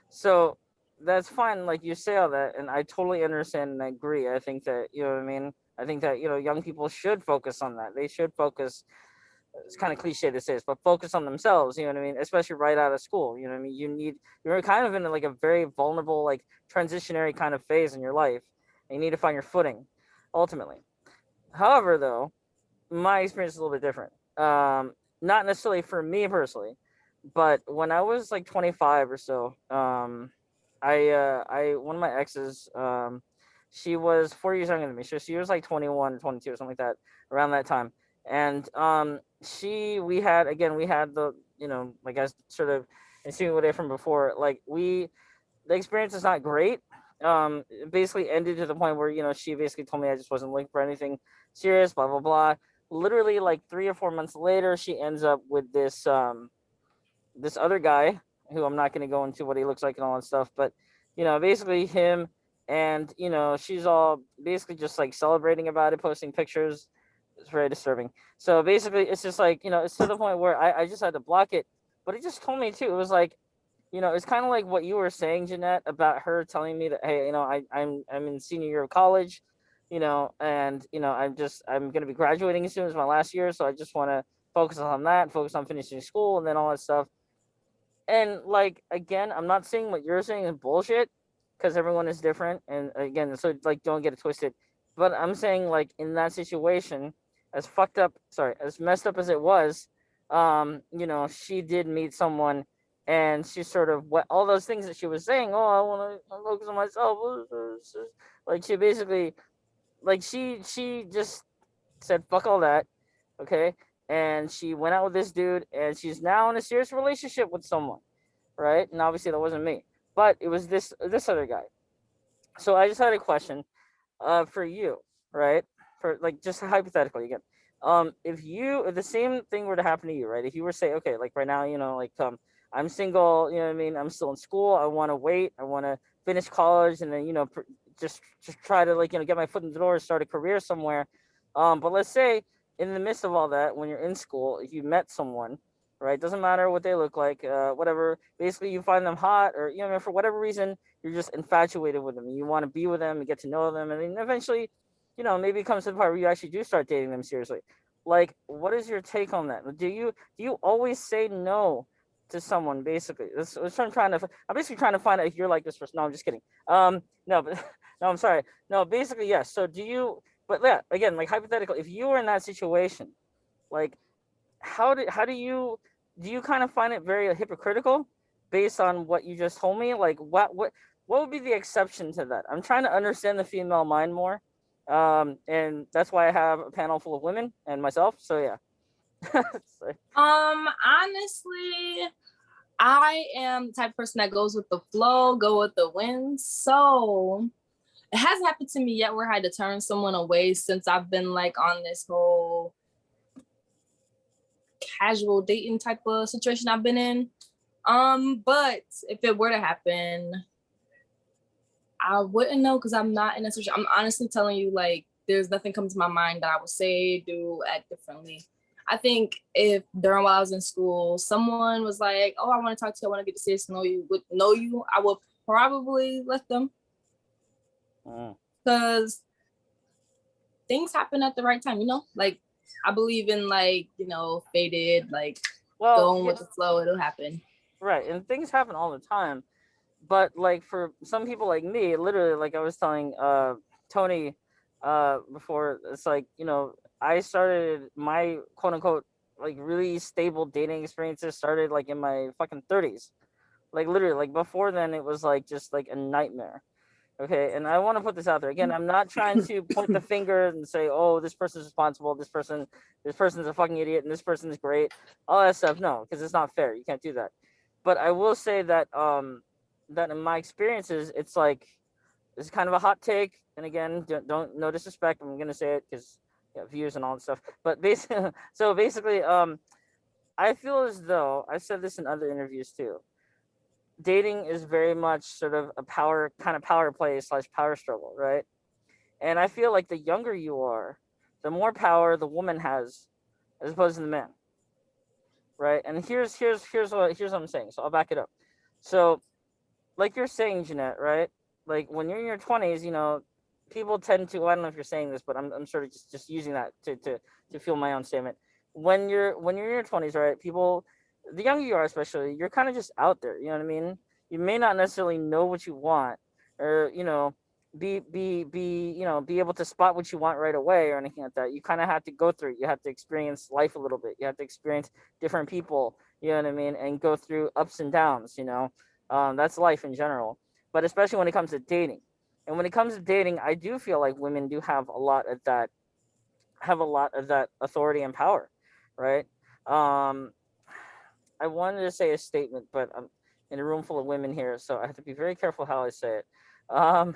So that's fine, like you say all that, and I totally understand and I agree. I think that, you know what I mean. I think that, young people should focus on that. They should focus. It's kind of cliche to say this, but focus on themselves. You know what I mean? Especially right out of school. You know what I mean? You're kind of in like a very vulnerable, like transitionary kind of phase in your life, and you need to find your footing, ultimately. However, though, my experience is a little bit different. Not necessarily for me personally, but when I was like 25 or so, I one of my exes, she was 4 years younger than me, so she was like 21 or 22 or something like that, around that time. And we had the, like I sort of insinuated from before, like the experience is not great. It basically ended to the point where, she basically told me I just wasn't looking for anything serious, blah blah blah. Literally, like 3 or 4 months later, she ends up with this other guy, who I'm not going to go into what he looks like and all that stuff, but basically him. And she's all basically just like celebrating about it, posting pictures. It's very disturbing. So basically, it's just like, it's to the point where I just had to block it. But it just told me too. It was like, it's kind of like what you were saying, Jeanette, about her telling me that, hey, I'm in senior year of college, and I'm gonna be graduating as soon as my last year, so I just want to focus on that, focus on finishing school, and then all that stuff. And like, again, I'm not saying what you're saying is bullshit, because everyone is different, and again, so like, don't get it twisted. But I'm saying, like, in that situation, as messed up as it was, she did meet someone, and she sort of, what all those things that she was saying, oh, I want to focus on myself, like, she basically, like, she just said fuck all that, okay, and she went out with this dude, and she's now in a serious relationship with someone, right? And obviously that wasn't me, but it was this other guy. So I just had a question, for you, right? For like just hypothetically again, if the same thing were to happen to you, right? If you were to say, okay, like right now, like I'm single, you know what I mean? I'm still in school. I want to wait. I want to finish college, and then just try to like get my foot in the door, start a career somewhere. But let's say in the midst of all that, when you're in school, if you met someone, right? Doesn't matter what they look like, whatever. Basically, you find them hot, or what I mean, for whatever reason, you're just infatuated with them. You want to be with them and get to know them, and then eventually, maybe it comes to the part where you actually do start dating them seriously. Like, what is your take on that? Do you always say no to someone? Basically, that's what I'm basically trying to find out if you're like this person. No, I'm just kidding. No, but no, I'm sorry. No, basically, yes. So do you? But yeah, again, like hypothetically, if you were in that situation, like how do you kind of find it very hypocritical based on what you just told me? Like what would be the exception to that? I'm trying to understand the female mind more. And that's why I have a panel full of women and myself. So yeah. So,
Honestly, I am the type of person that goes with the flow, go with the wind. So it hasn't happened to me yet where I had to turn someone away since I've been like on this whole casual dating type of situation I've been in. But if it were to happen, I wouldn't know because I'm not in a situation. I'm honestly telling you, like, there's nothing comes to my mind that I would say, do, act differently. I think if during while I was in school, someone was like, "Oh, I want to talk to you. I want to get to serious know you," I would probably let them because things happen at the right time. Like I believe in fated, like
well,
going
yeah,
with the flow. It'll happen.
right, and things happen all the time. But like for some people like me, literally, like I was telling Tony before, it's like I started my quote unquote like really stable dating experiences started like in my fucking 30s. Like literally, like before then it was like just like a nightmare. Okay, and I want to put this out there again. I'm not trying to point the finger and say, "Oh, this person's responsible. This person's a fucking idiot, and this person's great." All that stuff, no, because it's not fair. You can't do that. But I will say that that in my experiences, it's like it's kind of a hot take. And again, don't no disrespect. I'm gonna say it because views and all that stuff. But basically, so basically, I feel as though I've said this in other interviews too. Dating is very much sort of a power play / power struggle, right? And I feel like the younger you are, the more power the woman has, as opposed to the man, right? And here's what I'm saying. So I'll back it up. So like you're saying, Jeanette, right? Like when you're in your 20s, people tend to. Well, I don't know if you're saying this, but I'm sort of just using that to fuel my own statement. When you're in your 20s, right? People, the younger you are, especially, you're kind of just out there. You know what I mean? You may not necessarily know what you want, or be able to spot what you want right away or anything like that. You kind of have to go through it. You have to experience life a little bit. You have to experience different people. You know what I mean? And go through ups and downs. That's life in general, but especially when it comes to dating. And when it comes to dating, I do feel like women do have a lot of that authority and power, right? Um, I wanted to say a statement, but I'm in a room full of women here, so I have to be very careful how I say it. Um,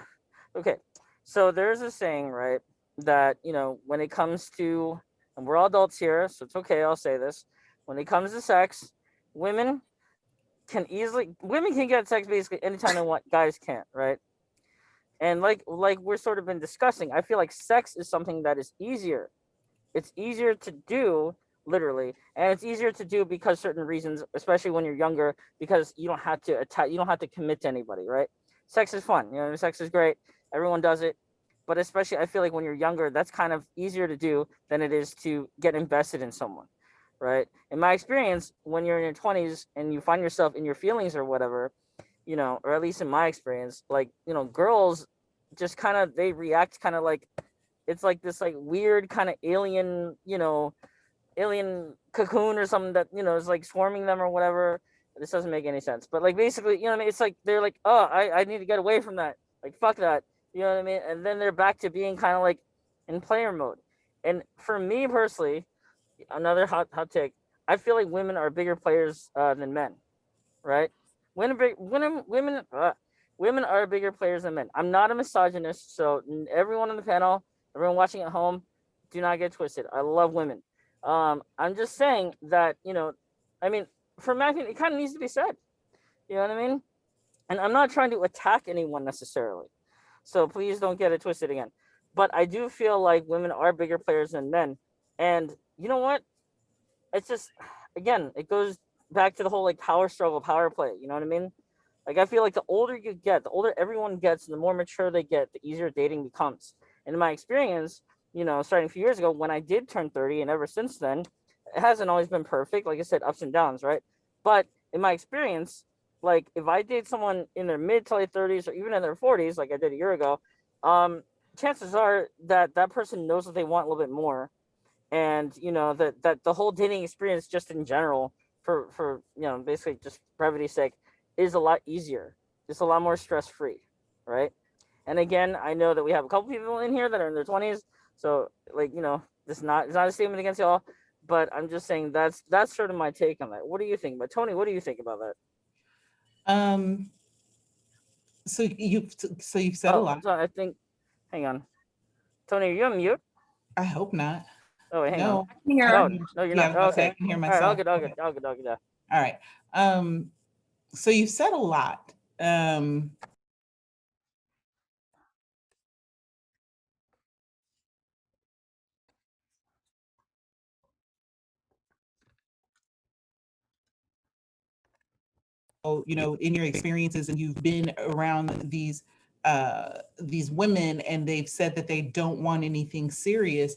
okay, so there's a saying, right, that when it comes to, and we're all adults here, so it's okay. I'll say this: when it comes to sex, women women can get sex basically anytime they want. Guys can't, right? And like we're sort of been discussing, I feel like sex is something that is easier. It's easier to do, literally, and it's easier to do because certain reasons, especially when you're younger, because you don't have to you don't have to commit to anybody, right? Sex is fun, sex is great. Everyone does it, but especially I feel like when you're younger, that's kind of easier to do than it is to get invested in someone, right? In my experience, when you're in your 20s and you find yourself in your feelings or whatever, or at least in my experience, like, girls just kind of, they react kind of like, it's like this like weird kind of alien cocoon or something that, is like swarming them or whatever. This doesn't make any sense. But like basically, what I mean? It's like they're like, oh, I need to get away from that. Like fuck that. You know what I mean? And then they're back to being kind of like in player mode. And for me personally, another hot take. I feel like women are bigger players than men, right? Women are bigger players than men. I'm not a misogynist, so everyone on the panel, everyone watching at home, do not get twisted. I love women. I'm just saying that I mean, for my opinion, it kind of needs to be said. You know what I mean? And I'm not trying to attack anyone necessarily, so please don't get it twisted again. But I do feel like women are bigger players than men, and you know what? It's just, again, it goes back to the whole like power struggle, power play. You know what I mean? Like I feel like the older you get, the older everyone gets, and the more mature they get, the easier dating becomes. And in my experience, starting a few years ago when I did turn 30, and ever since then, it hasn't always been perfect. Like I said, ups and downs, right? But in my experience, like if I date someone in their mid to late 30s or even in their 40s, like I did a year ago, um, chances are that that person knows what they want a little bit more, and that the whole dating experience just in general, for basically just brevity's sake, is a lot easier, just a lot more stress free, right? And again, I know that we have a couple people in here that are in their 20s, so like this not it's not a statement against y'all, but I'm just saying that's sort of my take on that. What do you think? But Tony, what do you think about that?
Um, you've said a
Oh,
lot.
so I think, hang on, Tony, are you on mute?
I hope not.
Oh wait, hang on.
No, I
Here.
Oh,
can hear,
no, you're
yeah, I
not.
was
Oh,
about to say I
okay.
can hear
All right, all
myself.
good, all good,
Okay.
all good, all good. Yeah.
All right. So you've said a lot. In your experiences, and you've been around these women, and they've said that they don't want anything serious.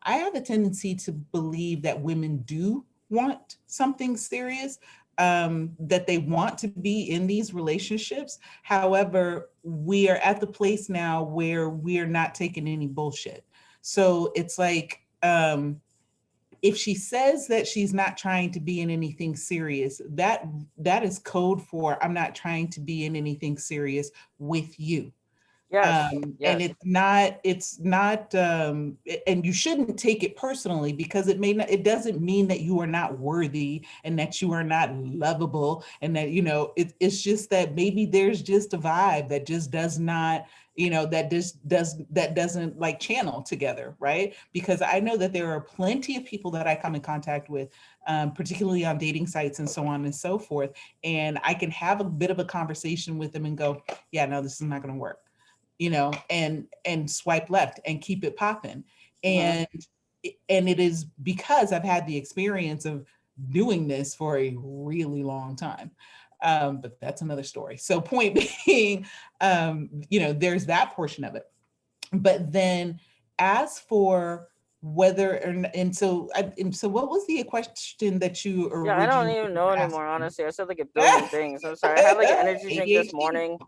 I have a tendency to believe that women do want something serious, that they want to be in these relationships. However, we are at the place now where we're not taking any bullshit. So it's like, if she says that she's not trying to be in anything serious, that is code for I'm not trying to be in anything serious with you.
Yes,
And
yes.
it's not and you shouldn't take it personally, because it doesn't mean that you are not worthy and that you are not lovable, and that it's just that maybe there's just a vibe that just does not, that doesn't like channel together, right? Because I know that there are plenty of people that I come in contact with, particularly on dating sites and so on and so forth, and I can have a bit of a conversation with them and go, yeah, no, this is not going to work, and swipe left and keep it popping.
Mm-hmm.
And it is because I've had the experience of doing this for a really long time. But that's another story. So point being, there's that portion of it. But then as for whether and so what was the question that you
Yeah, I don't
originally
even know
were
anymore,
asking?
honestly. I said like a billion things. I'm sorry. I had like an energy drink this
ADHD.
morning.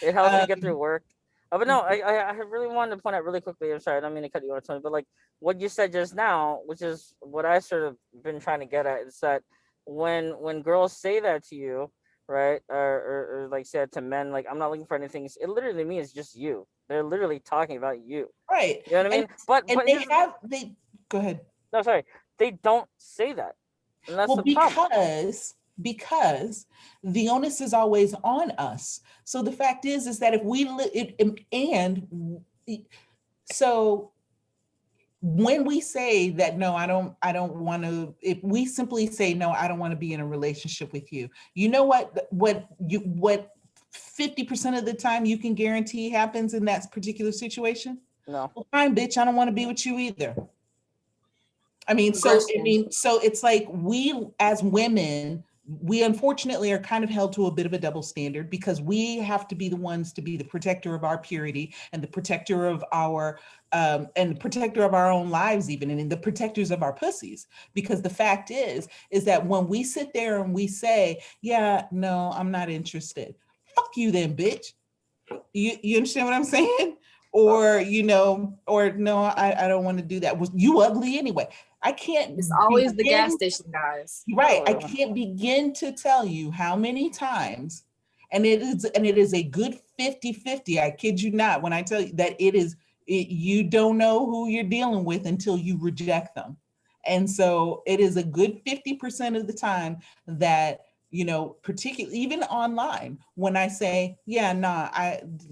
It helps me get through
Um,
work. But no, I really wanted to point out really quickly. I'm sorry, I don't mean to cut you off, Tony. But like what you said just now, which is what I sort of been trying to get at, is that when girls say that to you, right, or like said to men, like I'm not looking for anything. It literally means just you. They're literally talking about you.
right.
You know what I
And
mean? But here's
they go ahead.
no, sorry, they don't say that, and that's
Well,
the problem.
because the onus is always on us. So the fact is that if we and so when we say that, no, I don't want to, if we simply say no, I don't want to be in a relationship with you, you know what 50% of the time you can guarantee happens in that particular situation?
No.
Well, fine, bitch, I don't want to be with you either.
Ghosting.
So it's like we as women, we unfortunately are kind of held to a bit of a double standard, because we have to be the ones to be the protector of our purity and the protector of our and the protector of our own lives, even, and the protectors of our pussies. Because the fact is that when we sit there and we say, yeah, no, I'm not interested. Fuck you then, bitch. You understand what I'm saying? Or or no, I don't want to do that. Was you ugly anyway? I
It's
can't
always the gas
begin.
station guys.
Right, I
Oh,
can't begin to tell you how many times, and it is a good 50-50. I kid you not when I tell you that you don't know who you're dealing with until you reject them. And so it is a good 50% of the time that, you know, particularly even online, when I say, yeah, nah,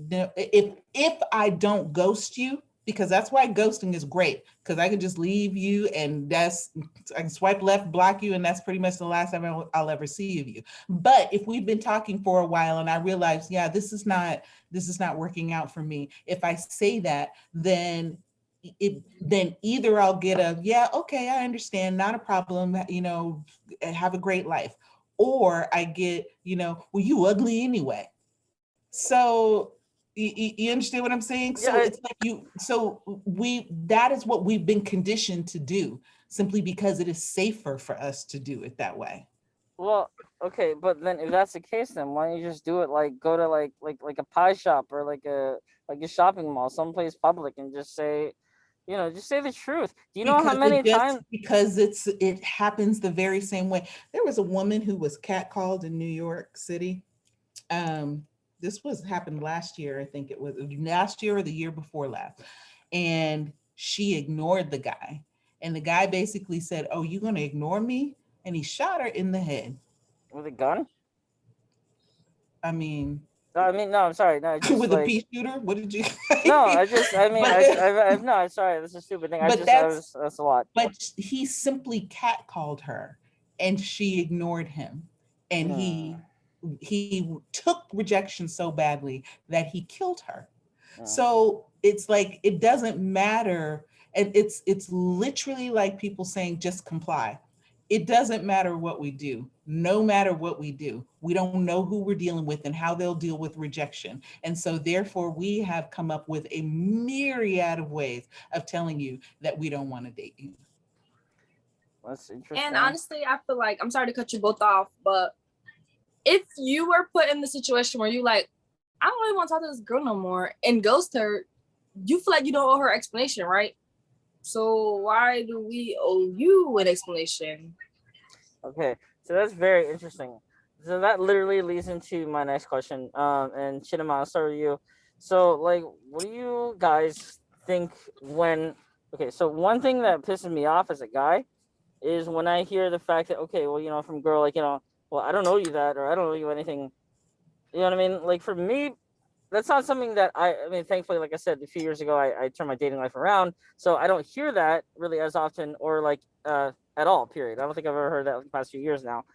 if I don't ghost you, because that's why ghosting is great, because I can just leave you and I can swipe left, block you, and that's pretty much the last time I'll ever see of you. But if we've been talking for a while and I realize, yeah, this is not working out for me, if I say that, then either I'll get a, yeah, okay, I understand, not a problem, you know, have a great life. Or I get, you know, well, you ugly anyway. So you understand what I'm saying? So
Yeah,
it's like that is what we've been conditioned to do, simply because it is safer for us to do it that way.
well, okay, but then if that's the case, then why don't you just do it like go to like a pie shop or like a shopping mall, someplace public, and just say, just say the truth. Do you know how many times?
Because it happens the very same way. There was a woman who was catcalled in New York City. Um, this happened last year, I think it was last year or the year before last. And she ignored the guy. And the guy basically said, "Oh, you gonna ignore me?" And he shot her in the head.
With a gun?
I mean,
No, I mean, no, I'm sorry. No, it's just
with a
like
pea shooter? What did you
no, I mean,
but,
no, I'm sorry. That's a stupid thing.
but
That's a lot.
but he simply catcalled her and she ignored him. And
Hmm.
he took rejection so badly that he killed her.
Hmm.
So it's like, it doesn't matter. And it's literally like people saying, just comply. It doesn't matter what we do. No matter what we do, we don't know who we're dealing with and how they'll deal with rejection. And so therefore we have come up with a myriad of ways of telling you that we don't want to date you.
That's interesting.
And honestly, I feel like, I'm sorry to cut you both off, but if you were put in the situation where you like, I don't really want to talk to this girl no more, and ghost her, you feel like you don't owe her explanation, right? So why do we owe you an explanation?
Okay, so that's very interesting. So that literally leads into my next question. And Chinema, I'll start with you. So, like, what do you guys think when? Okay, so one thing that pisses me off as a guy is when I hear the fact that, okay, well, from girl, like, well, I don't know you that, or I don't know you anything. You know what I mean? Like, for me, that's not something that I mean, thankfully, like I said, a few years ago, I turned my dating life around, so I don't hear that really as often, or like at all. Period. I don't think I've ever heard that like the past few years now.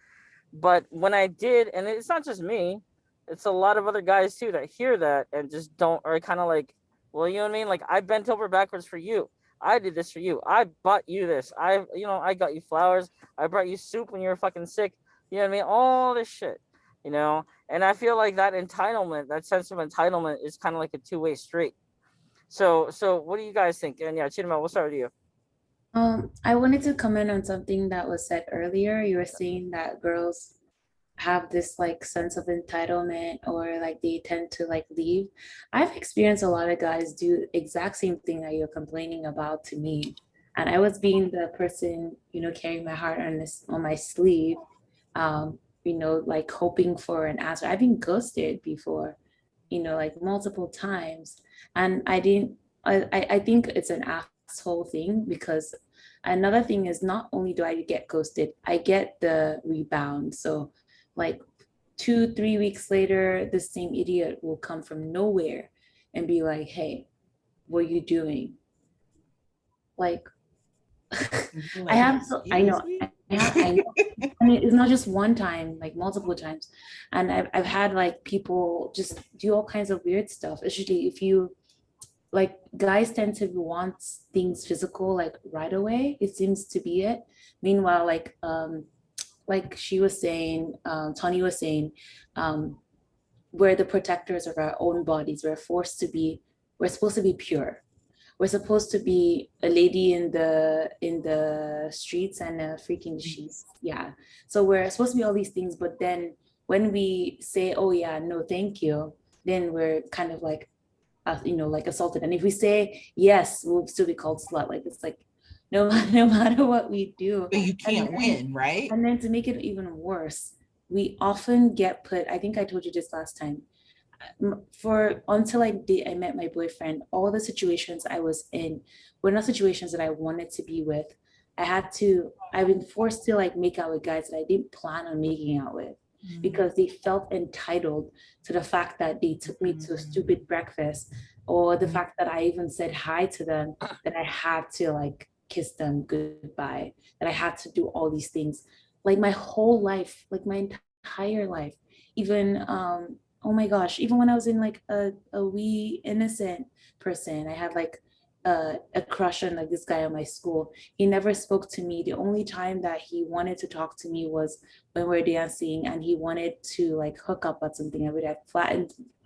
But when I did, and it's not just me, it's a lot of other guys too that hear that and just don't, or kind of like, well, you know what I mean? Like, I bent over backwards for you. I did this for you. I bought you this. I got you flowers. I brought you soup when you were fucking sick. You know what I mean? All this shit. And I feel like that entitlement, that sense of entitlement, is kind of like a two-way street. So what do you guys think? And yeah, Chidima, we'll start with you.
I wanted to comment on something that was said earlier. You were saying that girls have this like sense of entitlement, or like they tend to like leave. I've experienced a lot of guys do exact same thing that you're complaining about to me. And I was being the person, carrying my heart on my sleeve, like hoping for an answer. I've been ghosted before, like multiple times. And I think it's an asshole thing, because another thing is, not only do I get ghosted, I get the rebound. So like 2-3 weeks later, the same idiot will come from nowhere and be like, "Hey, what are you doing?" Like,
Like,
I have, I know, I know. I mean, it's not just one time, like multiple times. And I've had like people just do all kinds of weird stuff. Especially if you, like, guys tend to want things physical, like right away. It seems to be it. Meanwhile, like she was saying, Tony was saying, we're the protectors of our own bodies. We're supposed to be pure. We're supposed to be a lady in the streets and a freaking sheets. Yeah. So we're supposed to be all these things, but then when we say, "Oh yeah, no, thank you," then we're kind of like, like assaulted. And if we say yes, we'll still be called slut. Like, it's like, no, no matter what we do.
you can't win, right?
And then to make it even worse, we often get put, I think I told you this last time, until I met my boyfriend, all the situations I was in were not situations that I wanted to be with. I've been forced to like make out with guys that I didn't plan on making out with because they felt entitled to the fact that they took me to a stupid breakfast, or the fact that I even said hi to them, that I had to like kiss them goodbye, that I had to do all these things. Like my whole life, like my entire life, even oh my gosh, even when I was in like a wee innocent person, I had like a crush on like this guy at my school. He never spoke to me. The only time that he wanted to talk to me was when we were dancing, and he wanted to like hook up at something. I would have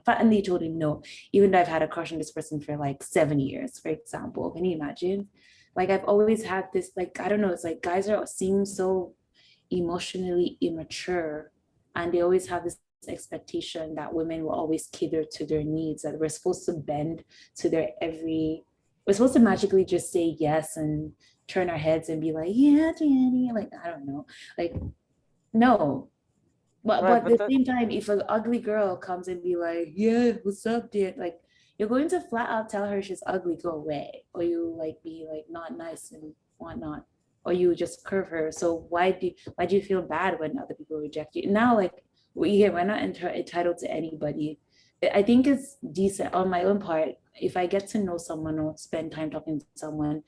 flattenly told him no, even though I've had a crush on this person for like 7 years, for example. Can you imagine? Like I've always had this, like, I don't know, it's like guys are seem so emotionally immature, and they always have this expectation that women will always cater to their needs, that we're supposed to bend to their every, we're supposed to magically just say yes and turn our heads and be like, yeah, Danny, like, I don't know, like, no. But
Right,
at
but
the
that
same time, if an ugly girl comes and be like, yeah, what's up, dude? Like, you're going to flat out tell her she's ugly, go away. Or you like be like not nice and whatnot. Or you just curve her. So why do you feel bad when other people reject you? Now, like, we're not entitled to anybody. I think it's decent on my own part. If I get to know someone or spend time talking to someone,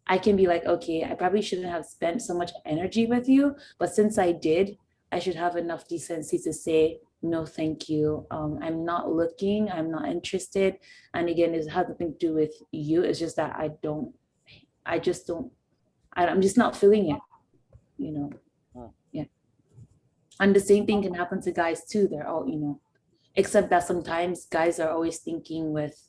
I can be like, okay, I probably shouldn't have spent so much energy with you, but since I did, I should have enough decency to say, no, thank you. I'm not looking, I'm not interested. And again, it has nothing to do with you. It's just that I just don't, I'm just not feeling it, you know?
Hmm.
Yeah. And the same thing can happen to guys too. They're all, you know, except that sometimes guys are always thinking with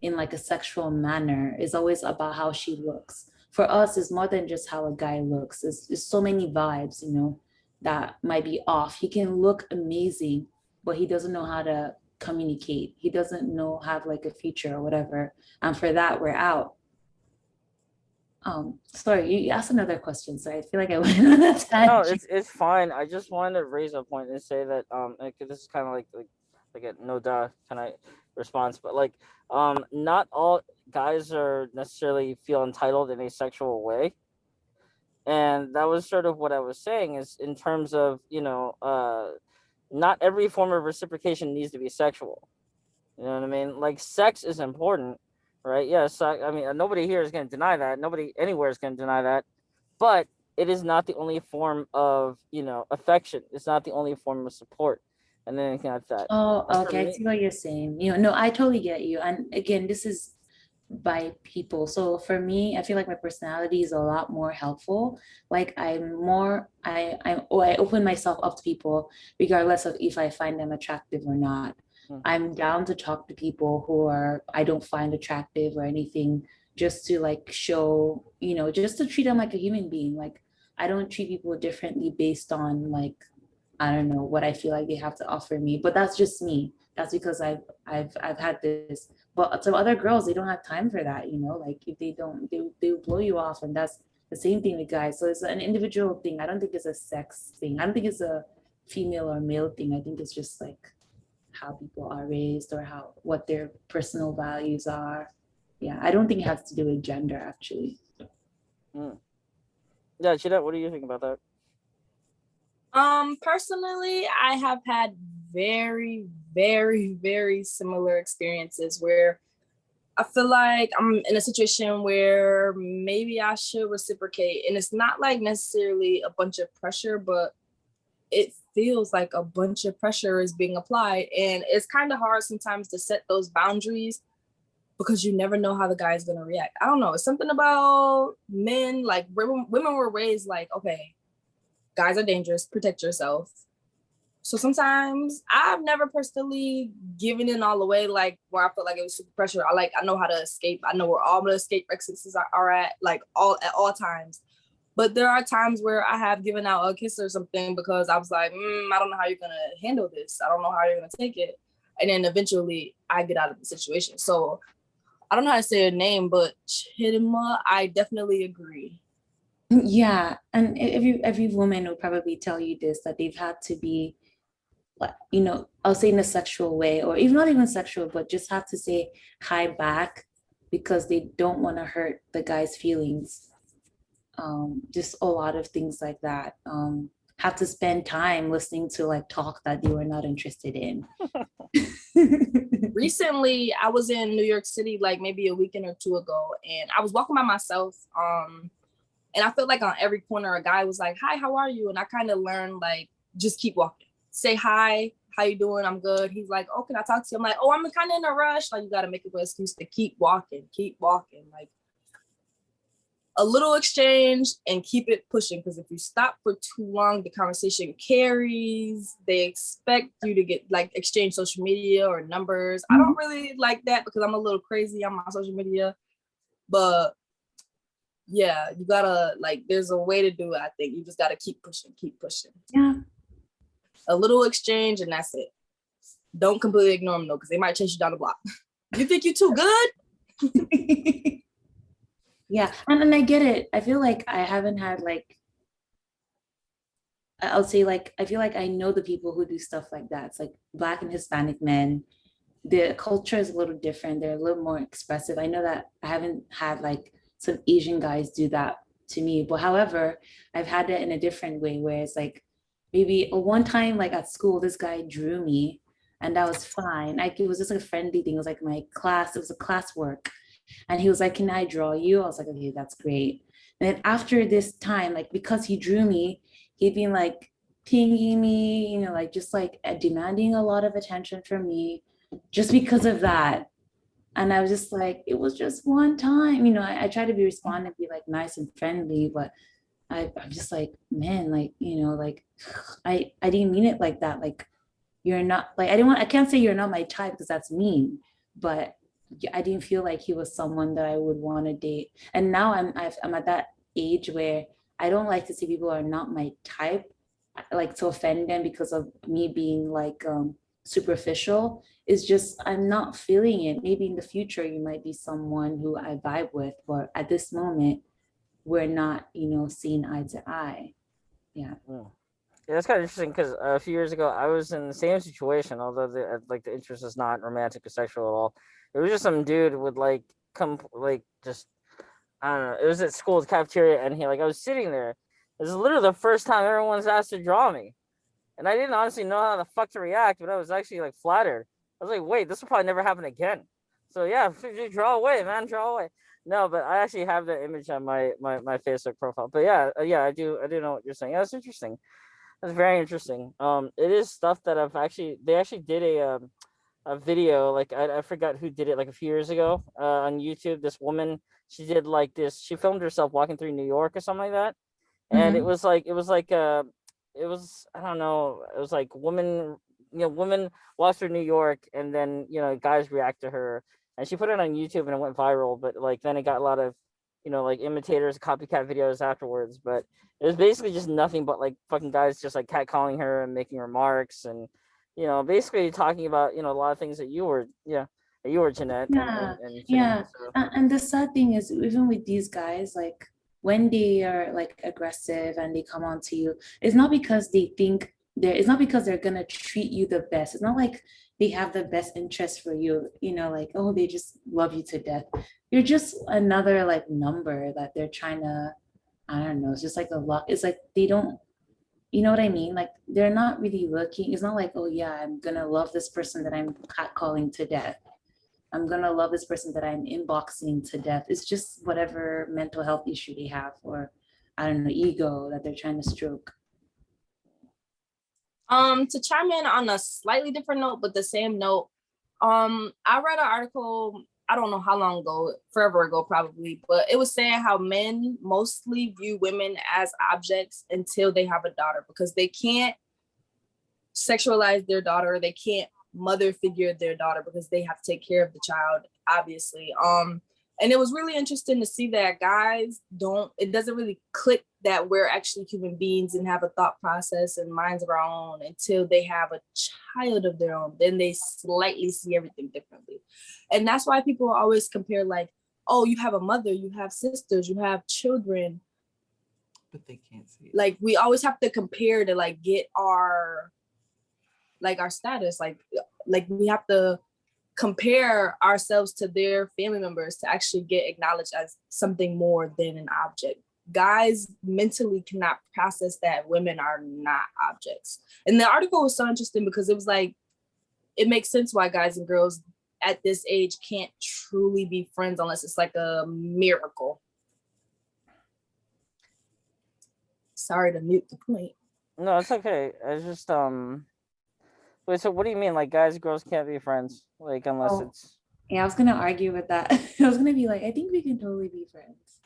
in like a sexual manner. It's always about how she looks. For us, it's more than just how a guy looks. It's so many vibes, you know, that might be off. He can look amazing, but he doesn't know how to communicate. He doesn't know have like a future or whatever. And for that, we're out. Sorry, you asked another question, so I feel like I went on a
no,
tangent.
it's fine. I just wanted to raise a point and say that like, this is kind of like a no duh kind of response, but like not all guys are necessarily feel entitled in a sexual way, and that was sort of what I was saying is in terms of not every form of reciprocation needs to be sexual. You know what I mean? Like sex is important, right? Yes, I mean nobody here is going to deny that. Nobody anywhere is going to deny that. But it is not the only form of affection. It's not the only form of support, and anything like that.
Oh,
And for
okay. I
me,
see what you're saying. You know, no, I totally get you. And again, this is by people. So for me, I feel like my personality is a lot more helpful. Like I open myself up to people regardless of if I find them attractive or not.
mm,
I'm down to talk to people who are I don't find attractive or anything, just to like show, you know, just to treat them like a human being. Like I don't treat people differently based on like I don't know what I feel like they have to offer me, but that's just me. That's because I've had this. But some other girls, they don't have time for that, you know. Like if they don't, they blow you off, and that's the same thing with guys. So it's an individual thing. I don't think it's a sex thing. I don't think it's a female or male thing. I think it's just like how people are raised or how what their personal values are. Yeah, I don't think it has to do with gender actually.
mm. Yeah, Chida, what do you think about that?
Personally, I have had very, very, very similar experiences where I feel like I'm in a situation where maybe I should reciprocate. And it's not like necessarily a bunch of pressure, but it feels like a bunch of pressure is being applied. And it's kind of hard sometimes to set those boundaries because you never know how the guy is going to react. I don't know. It's something about men, like women were raised like, okay, guys are dangerous, protect yourself. So sometimes I've never personally given in all the way, like where I felt like it was super pressure. I know how to escape. I know where all the escape exits are at, like at all times. But there are times where I have given out a kiss or something because I was like, I don't know how you're gonna handle this. I don't know how you're gonna take it. And then eventually I get out of the situation. So I don't know how to say her name, but Chidima, I definitely agree.
Yeah, and every woman will probably tell you this, that they've had to be, you know, I'll say in a sexual way, or even not even sexual, but just have to say hi back because they don't want to hurt the guy's feelings. just a lot of things like that. Have to spend time listening to like talk that they were not interested in.
Recently, I was in New York City like maybe a weekend or two ago, and I was walking by myself. And I felt like on every corner, a guy was like, "Hi, how are you?" And I kind of learned like, just keep walking. Say hi, how you doing? I'm good. He's like, "Oh, can I talk to you?" I'm like, "Oh, I'm kind of in a rush." Like, you got to make an excuse to keep walking, keep walking. Like, a little exchange and keep it pushing, because if you stop for too long, the conversation carries. They expect you to get like exchange social media or numbers. I don't really like that because I'm a little crazy on my social media, but yeah, you gotta like, there's a way to do it. I think you just gotta keep pushing.
Yeah.
A little exchange and that's it. Don't completely ignore them though, because they might chase you down the block. You think you're too good?
Yeah, and I get it. I feel like I haven't had like, I'll say like, I feel like I know the people who do stuff like that. It's like Black and Hispanic men. The culture is a little different. They're a little more expressive. I know that I haven't had like some Asian guys do that to me, but however, I've had it in a different way where it's like maybe one time like at school, this guy drew me and that was fine. Like it was just like a friendly thing. It was like my class, it was a class work. And he was like, "Can I draw you?" I was like, "Okay, that's great." And then after this time, like because he drew me, he'd been like pinging me, you know, like just like demanding a lot of attention from me just because of that. And I was just like, it was just one time, you know, I try to be responding, be like nice and friendly, but I'm just like, man, like, you know, like I didn't mean it like that. Like you're not like, I can't say you're not my type because that's mean, but I didn't feel like he was someone that I would want to date. And now I'm at that age where I don't like to see people are not my type, like to offend them because of me being like superficial. It's just I'm not feeling it. Maybe in the future you might be someone who I vibe with, but at this moment we're not, you know, seeing eye to eye. Yeah.
Mm. Yeah, that's kind of interesting because a few years ago I was in the same situation, although like the interest is not romantic or sexual at all. It was just some dude would like come like just I don't know. It was at school's cafeteria, and he like I was sitting there. This is literally the first time everyone's asked to draw me, and I didn't honestly know how the fuck to react, but I was actually like flattered. I was like, wait, this will probably never happen again. So yeah, draw away, man, draw away. No, but I actually have the image on my Facebook profile. But yeah, I do know what you're saying. Yeah, that's interesting. That's very interesting. It is stuff that they actually did a video like I forgot who did it like a few years ago on YouTube. This woman, she did like this. She filmed herself walking through New York or something like that, and
Mm-hmm.
it was I don't know. It was like woman walks through New York, and then guys react to her, and she put it on YouTube and it went viral. But like then it got a lot of like imitators, copycat videos afterwards. But it was basically just nothing but like fucking guys just like catcalling her and making remarks and basically talking about a lot of things that you were Jeanette
Yeah,
and
yeah.
saying. So
And the sad thing is, even with these guys, like when they are like aggressive and they come on to you, it's not because they think it's not because they're gonna treat you the best. It's not like they have the best interest for you, you know, like, oh, they just love you to death. You're just another like number that they're trying to, I don't know, it's just like a lot. It's like they don't, you know what I mean? Like they're not really looking, it's not like, oh yeah, I'm gonna love this person that I'm catcalling to death. I'm gonna love this person that I'm inboxing to death. It's just whatever mental health issue they have, or I don't know, ego that they're trying to stroke.
To chime in on a slightly different note, but the same note, I read an article, I don't know how long ago, forever ago probably, but it was saying how men mostly view women as objects until they have a daughter, because they can't sexualize their daughter, they can't mother figure their daughter because they have to take care of the child, obviously. And it was really interesting to see that guys it doesn't really click that we're actually human beings and have a thought process and minds of our own until they have a child of their own. Then they slightly see everything differently. And that's why people always compare, like, oh, you have a mother, you have sisters, you have children.
But they can't see it.
Like, we always have to compare to like get our status. Like we have to compare ourselves to their family members to actually get acknowledged as something more than an object. guys mentally cannot process that women are not objects. And the article was so interesting because it was like, it makes sense why guys and girls at this age can't truly be friends unless it's like a miracle. Sorry to mute the point.
No, it's okay. It's just Wait, so what do you mean? Like guys, girls can't be friends? Like unless
Oh.
it's
Yeah, I was gonna argue with that. I was gonna be like, I think we can totally be friends.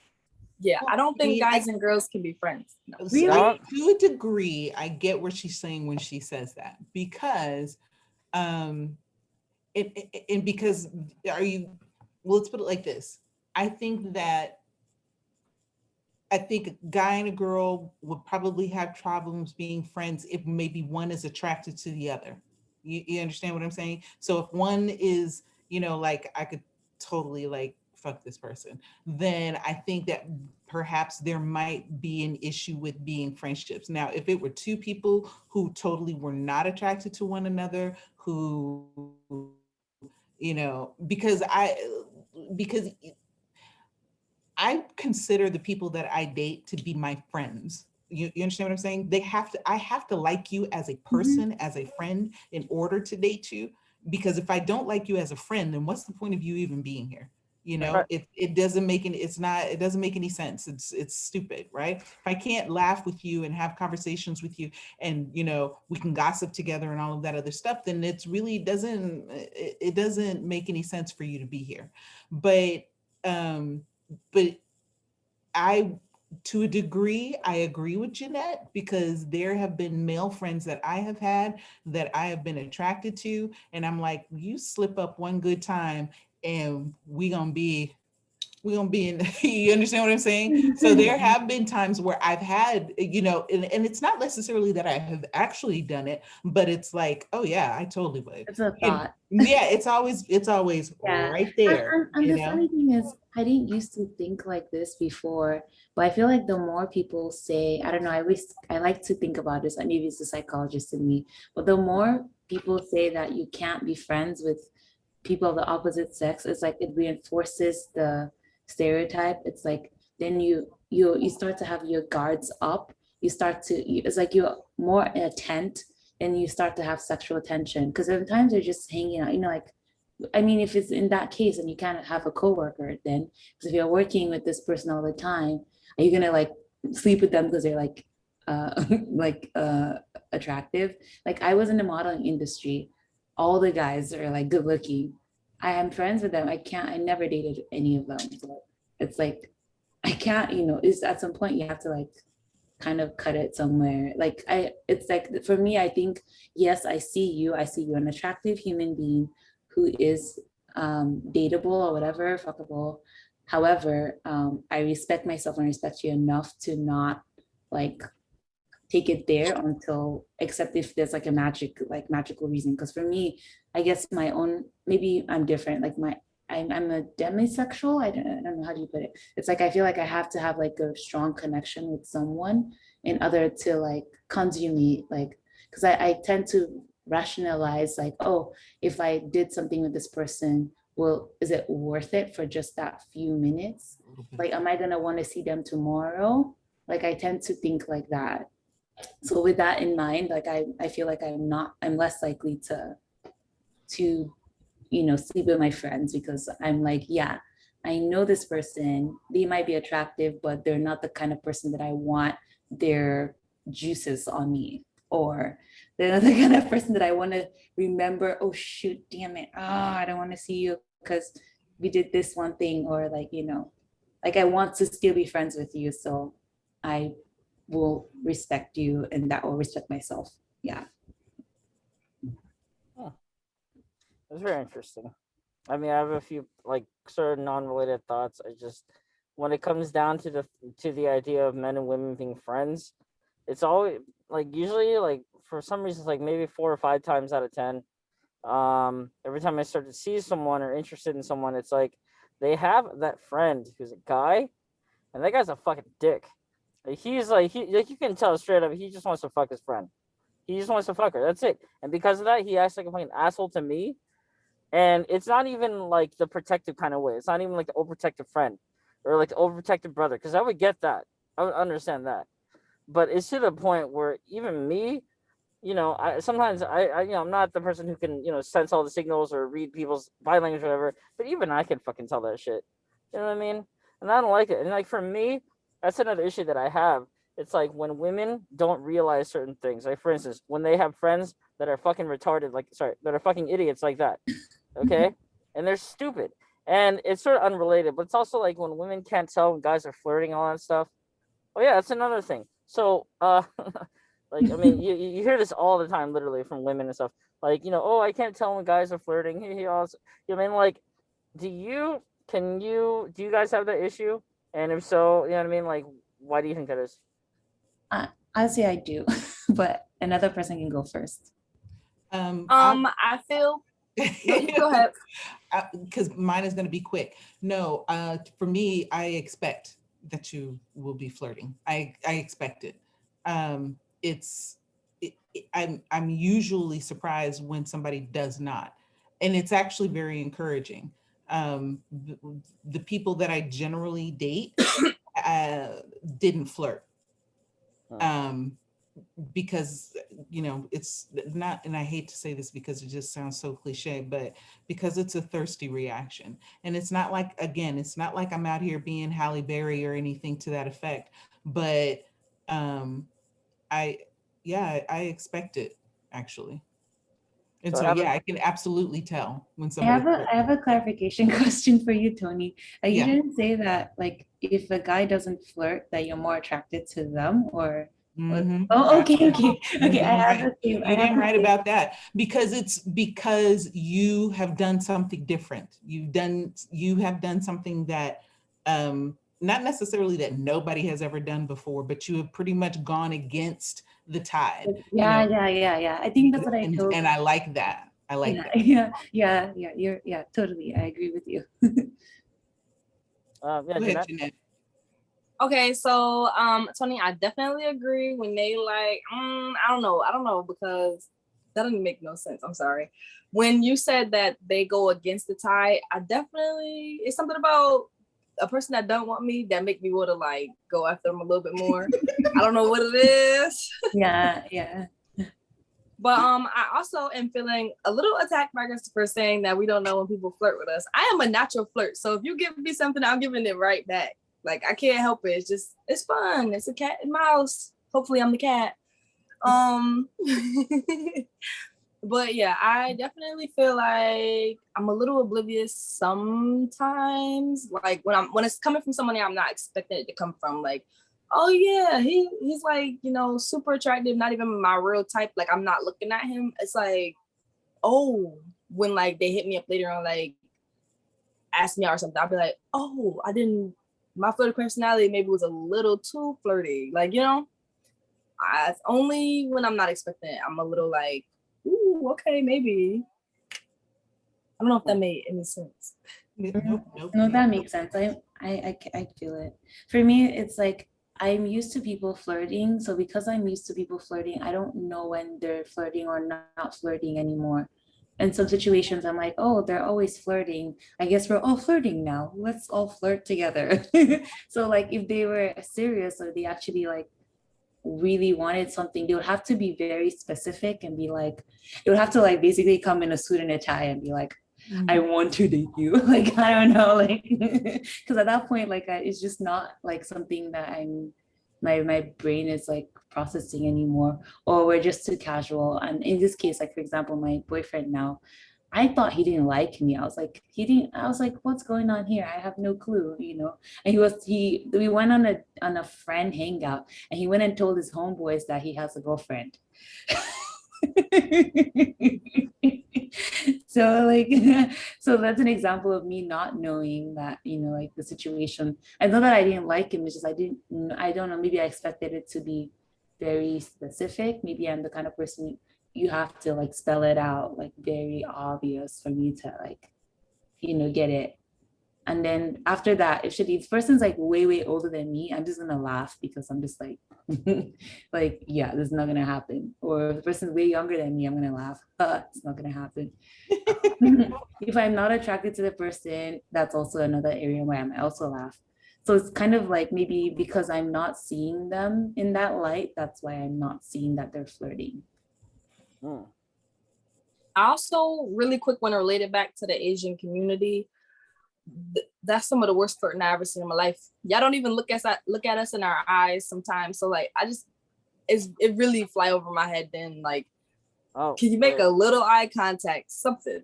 Yeah, I don't think
I-
guys and girls can be friends. No.
Really?
To a degree, I get what she's saying when she says that, because and because well, let's put it like this. I think a guy and a girl would probably have problems being friends if maybe one is attracted to the other. You understand what I'm saying? So if one is, like, I could totally like fuck this person, then I think that perhaps there might be an issue with being friendships. Now, if it were two people who totally were not attracted to one another, who, because I consider the people that I date to be my friends. You understand what I'm saying? I have to like you as a person, as a friend, in order to date you. Because if I don't like you as a friend, then what's the point of you even being here?
Right.
It doesn't make any, it doesn't make any sense. It's stupid, right? If I can't laugh with you and have conversations with you and, we can gossip together and all of that other stuff, then it doesn't make any sense for you to be here. But to a degree, I agree with Jeanette, because there have been male friends that I have had that I have been attracted to. And I'm like, you slip up one good time and we're gonna be in, you understand what I'm saying? So there have been times where I've had, and it's not necessarily that I have actually done it, but it's like, oh yeah, I totally would.
It's a thought.
Yeah, it's always
Yeah.
right there.
And the funny thing is, I didn't used to think like this before, but I feel like the more people say, I don't know, I like to think about this, and maybe it's the psychologist in me, but the more people say that you can't be friends with people of the opposite sex, it's like it reinforces the stereotype. It's like then you start to have your guards up. It's like you're more in a tent, and you start to have sexual attention, because sometimes they're just hanging out, like, I mean, if it's in that case and you can't have a coworker, then, because if you're working with this person all the time, are you gonna like sleep with them because they're like like attractive? Like, I was in the modeling industry, all the guys are like good looking. I am friends with them. I never dated any of them. So it's like I can't, it's at some point you have to like kind of cut it somewhere. Like it's like for me, I think, yes, I see you an attractive human being who is dateable or whatever, fuckable. However, I respect myself and respect you enough to not like take it there until, except if there's like a magical reason. Because for me, I guess my own, maybe I'm different. Like I'm a demisexual. I don't know, how do you put it? It's like I feel like I have to have like a strong connection with someone in order to like consummate, like, because I tend to rationalize like, oh, if I did something with this person, well, is it worth it for just that few minutes? Like, am I gonna want to see them tomorrow? Like, I tend to think like that. So with that in mind, like I feel like I'm less likely to sleep with my friends, because I'm like, yeah, I know this person, they might be attractive, but they're not the kind of person that I want their juices on me, or they're not the kind of person that I want to remember, oh shoot, damn it, I don't want to see you because we did this one thing, or like, like I want to still be friends with you, so I will respect you, and that will respect myself. Yeah.
It's very interesting. I mean, I have a few like sort of non-related thoughts. I just, when it comes down to the idea of men and women being friends, it's always like, usually like for some reasons, like maybe 4 or 5 times out of 10, every time I start to see someone or interested in someone, it's like they have that friend who's a guy, and that guy's a fucking dick. Like, he's like, like, you can tell straight up, he just wants to fuck his friend. He just wants to fuck her. That's it. And because of that, he acts like a fucking asshole to me. And it's not even like the protective kind of way. It's not even like the overprotective friend or like the overprotective brother, because I would get that. I would understand that. But it's to the point where even me, I sometimes I'm not the person who can, sense all the signals or read people's body language or whatever, but even I can fucking tell that shit. You know what I mean? And I don't like it. And like for me, that's another issue that I have. It's like when women don't realize certain things. Like for instance, when they have friends that are fucking retarded, like sorry, that are fucking idiots like that. Okay? And they're stupid. And it's sort of unrelated, but it's also like when women can't tell when guys are flirting, all that stuff. Oh yeah, that's another thing. So, like I mean, you hear this all the time, literally from women and stuff. Like oh, I can't tell when guys are flirting. He also, I mean, like, do you guys have that issue? And if so, you know what I mean. Like, why do you think that is?
I say I do, but another person can go first.
I feel. No, you go ahead.
Because mine is going to be quick. No, for me, I expect that you will be flirting. I expect it. I'm usually surprised when somebody does not, and it's actually very encouraging. The, the people that I generally date didn't flirt. Because it's not, and I hate to say this because it just sounds so cliche, but because it's a thirsty reaction. And it's not like, again, it's not like I'm out here being Halle Berry or anything to that effect, but I expect it, actually. And
So
so
I have
yeah, I can absolutely tell when
I
somebody's
I have a clarification question for you, Tony. You
Yeah.
didn't say that like if a guy doesn't flirt that you're more attracted to them or
Mhm.
oh, okay,
Absolutely.
okay. I
You're
have
right.
the same. I
You're
have
damn
the
right
same.
about that, because it's because you have done something different. You have done something that not necessarily that nobody has ever done before, but you have pretty much gone against the tide,
Yeah. I think that's what I told.
and I like that. I like that.
Yeah. Totally. I agree with you.
yeah,
Go ahead,
Jeanette.
Jeanette.
Okay, so Tony, I definitely agree when they like, I don't know, because that doesn't make no sense. I'm sorry. When you said that they go against the tide, I definitely, it's something about a person that don't want me that make me want to like go after them a little bit more. I don't know what it is.
Yeah.
But I also am feeling a little attacked by us for saying that we don't know when people flirt with us. I am a natural flirt, so if you give me something, I'm giving it right back. Like I can't help it. It's fun. It's a cat and mouse. Hopefully I'm the cat. But yeah, I definitely feel like I'm a little oblivious sometimes. Like when it's coming from somebody I'm not expecting it to come from. Like, oh yeah, he's like, super attractive, not even my real type. Like I'm not looking at him. It's like, oh, when like they hit me up later on, like ask me out or something, I'll be like, oh, my flirty personality maybe was a little too flirty. Like, it's only when I'm not expecting it. I'm a little like, ooh, okay, maybe. I don't know if that made any sense.
Nope.
No, that makes sense. I feel it. For me, it's like I'm used to people flirting. So because I'm used to people flirting, I don't know when they're flirting or not flirting anymore. In some situations, I'm like, oh, they're always flirting. I guess we're all flirting now. Let's all flirt together. So like if they were serious or they actually like really wanted something, they would have to be very specific and be like, it would have to like basically come in a suit and a tie and be like, I want to date you. Like, I don't know, like, because at that point, like, it's just not like something that my brain is like processing anymore, or we're just too casual. And in this case, like, for example, my boyfriend now, I thought he didn't like me. I was like, what's going on here? I have no clue, And we went on a friend hangout and he went and told his homeboys that he has a girlfriend. So like so that's an example of me not knowing that, like the situation. I know that I didn't like him, it's just I don't know, maybe I expected it to be very specific. Maybe I'm the kind of person you have to like spell it out like very obvious for me to like get it. And then after that, if the person's like way older than me, I'm just gonna laugh because I'm just like, like, yeah, this is not gonna happen. Or if the person's way younger than me, I'm gonna laugh. It's not gonna happen. If I'm not attracted to the person, that's also another area where I also laugh. So it's kind of like maybe because I'm not seeing them in that light, that's why I'm not seeing that they're flirting.
Hmm.
I also really quick want to relate it back to the Asian community. That's some of the worst flirting I ever seen in my life. Y'all don't even look at us in our eyes sometimes. So like it really fly over my head then. Like,
Oh,
can you make
wait.
a little eye contact? Something.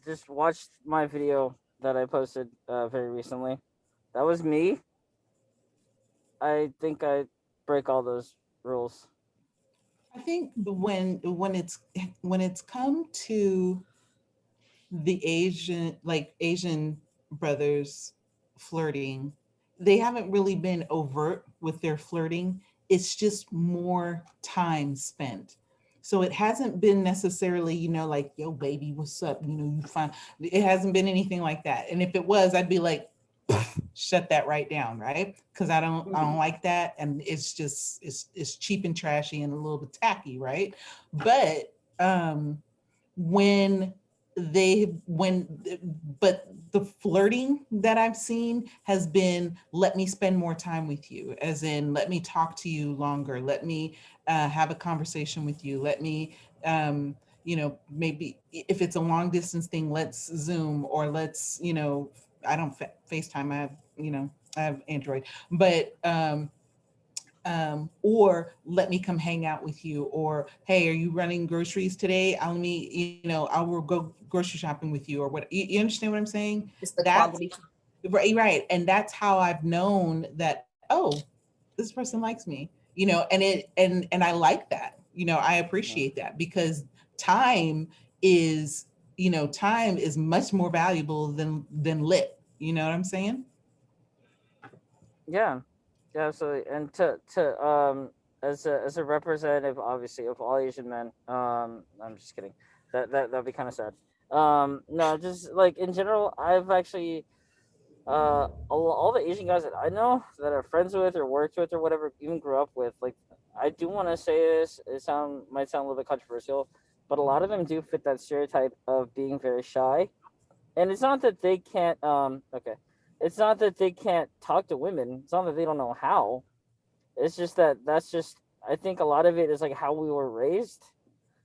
Just watched my video that I posted very recently. That was me. I think I break all those rules.
I think when it's come to the Asian brothers flirting, they haven't really been overt with their flirting. It's just more time spent. So it hasn't been necessarily, like, yo, baby, what's up? You find it hasn't been anything like that. And if it was, I'd be like, shut that right down, right? Because I don't like that. And it's cheap and trashy and a little bit tacky, right? But when when but the flirting that I've seen has been, let me spend more time with you, as in let me talk to you longer, let me have a conversation with you, let me maybe if it's a long distance thing, let's Zoom, or let's, I don't FaceTime, I have Android, but or let me come hang out with you, or hey, are you running groceries today? I will go grocery shopping with you, or what. You understand what I'm saying?
It's the
That's
quality.
right. And that's how I've known that, oh, this person likes me, and I like that, I
Mhm.
appreciate that, because time is, time is much more valuable than lit. You know what I'm saying?
Yeah, yeah, absolutely. And as a representative, obviously, of all Asian men, I'm just kidding. That'd be kind of sad. No, just like in general, I've actually all the Asian guys that I know that are friends with or worked with or whatever, even grew up with, like, I do want to say this. Might sound a little bit controversial, but a lot of them do fit that stereotype of being very shy. And it's not that they can't. Okay, it's not that they can't talk to women. It's not that they don't know how. It's just that that's just. I think a lot of it is like how we were raised.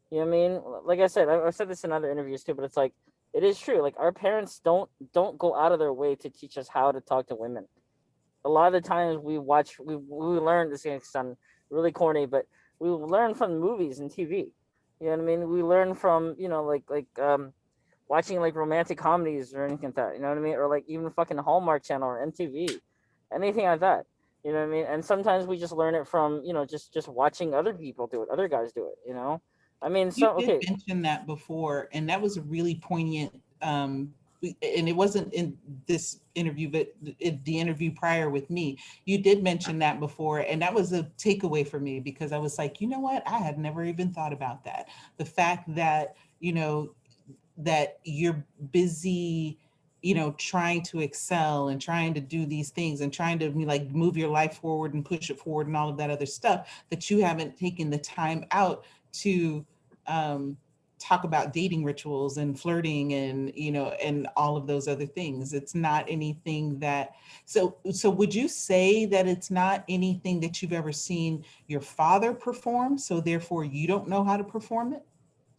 You know what I mean? Like I said, I've said this in other interviews too, but it's like it is true. Like our parents don't go out of their way to teach us how to talk to women. A lot of the times we learn, this is gonna sound really corny, but we learn from movies and TV. You know what I mean? We learn from, watching like romantic comedies or anything like that. You know what I mean? Or like even fucking Hallmark Channel or MTV, anything like that. You know what I mean? And sometimes we just learn it from, just watching other people do it, other guys do it. I mean,
You
so
did
okay.
mention that before, and that was a really poignant. And it wasn't in this interview, but the interview prior with me. You did mention that before, and that was a takeaway for me, because I was like, you know what? I had never even thought about that. The fact that, that you're busy, trying to excel and trying to do these things and trying to like move your life forward and push it forward and all of that other stuff, that you haven't taken the time out to um, talk about dating rituals and flirting and, and all of those other things. It's not anything that, so would you say that it's not anything that you've ever seen your father perform, so therefore you don't know how to perform it?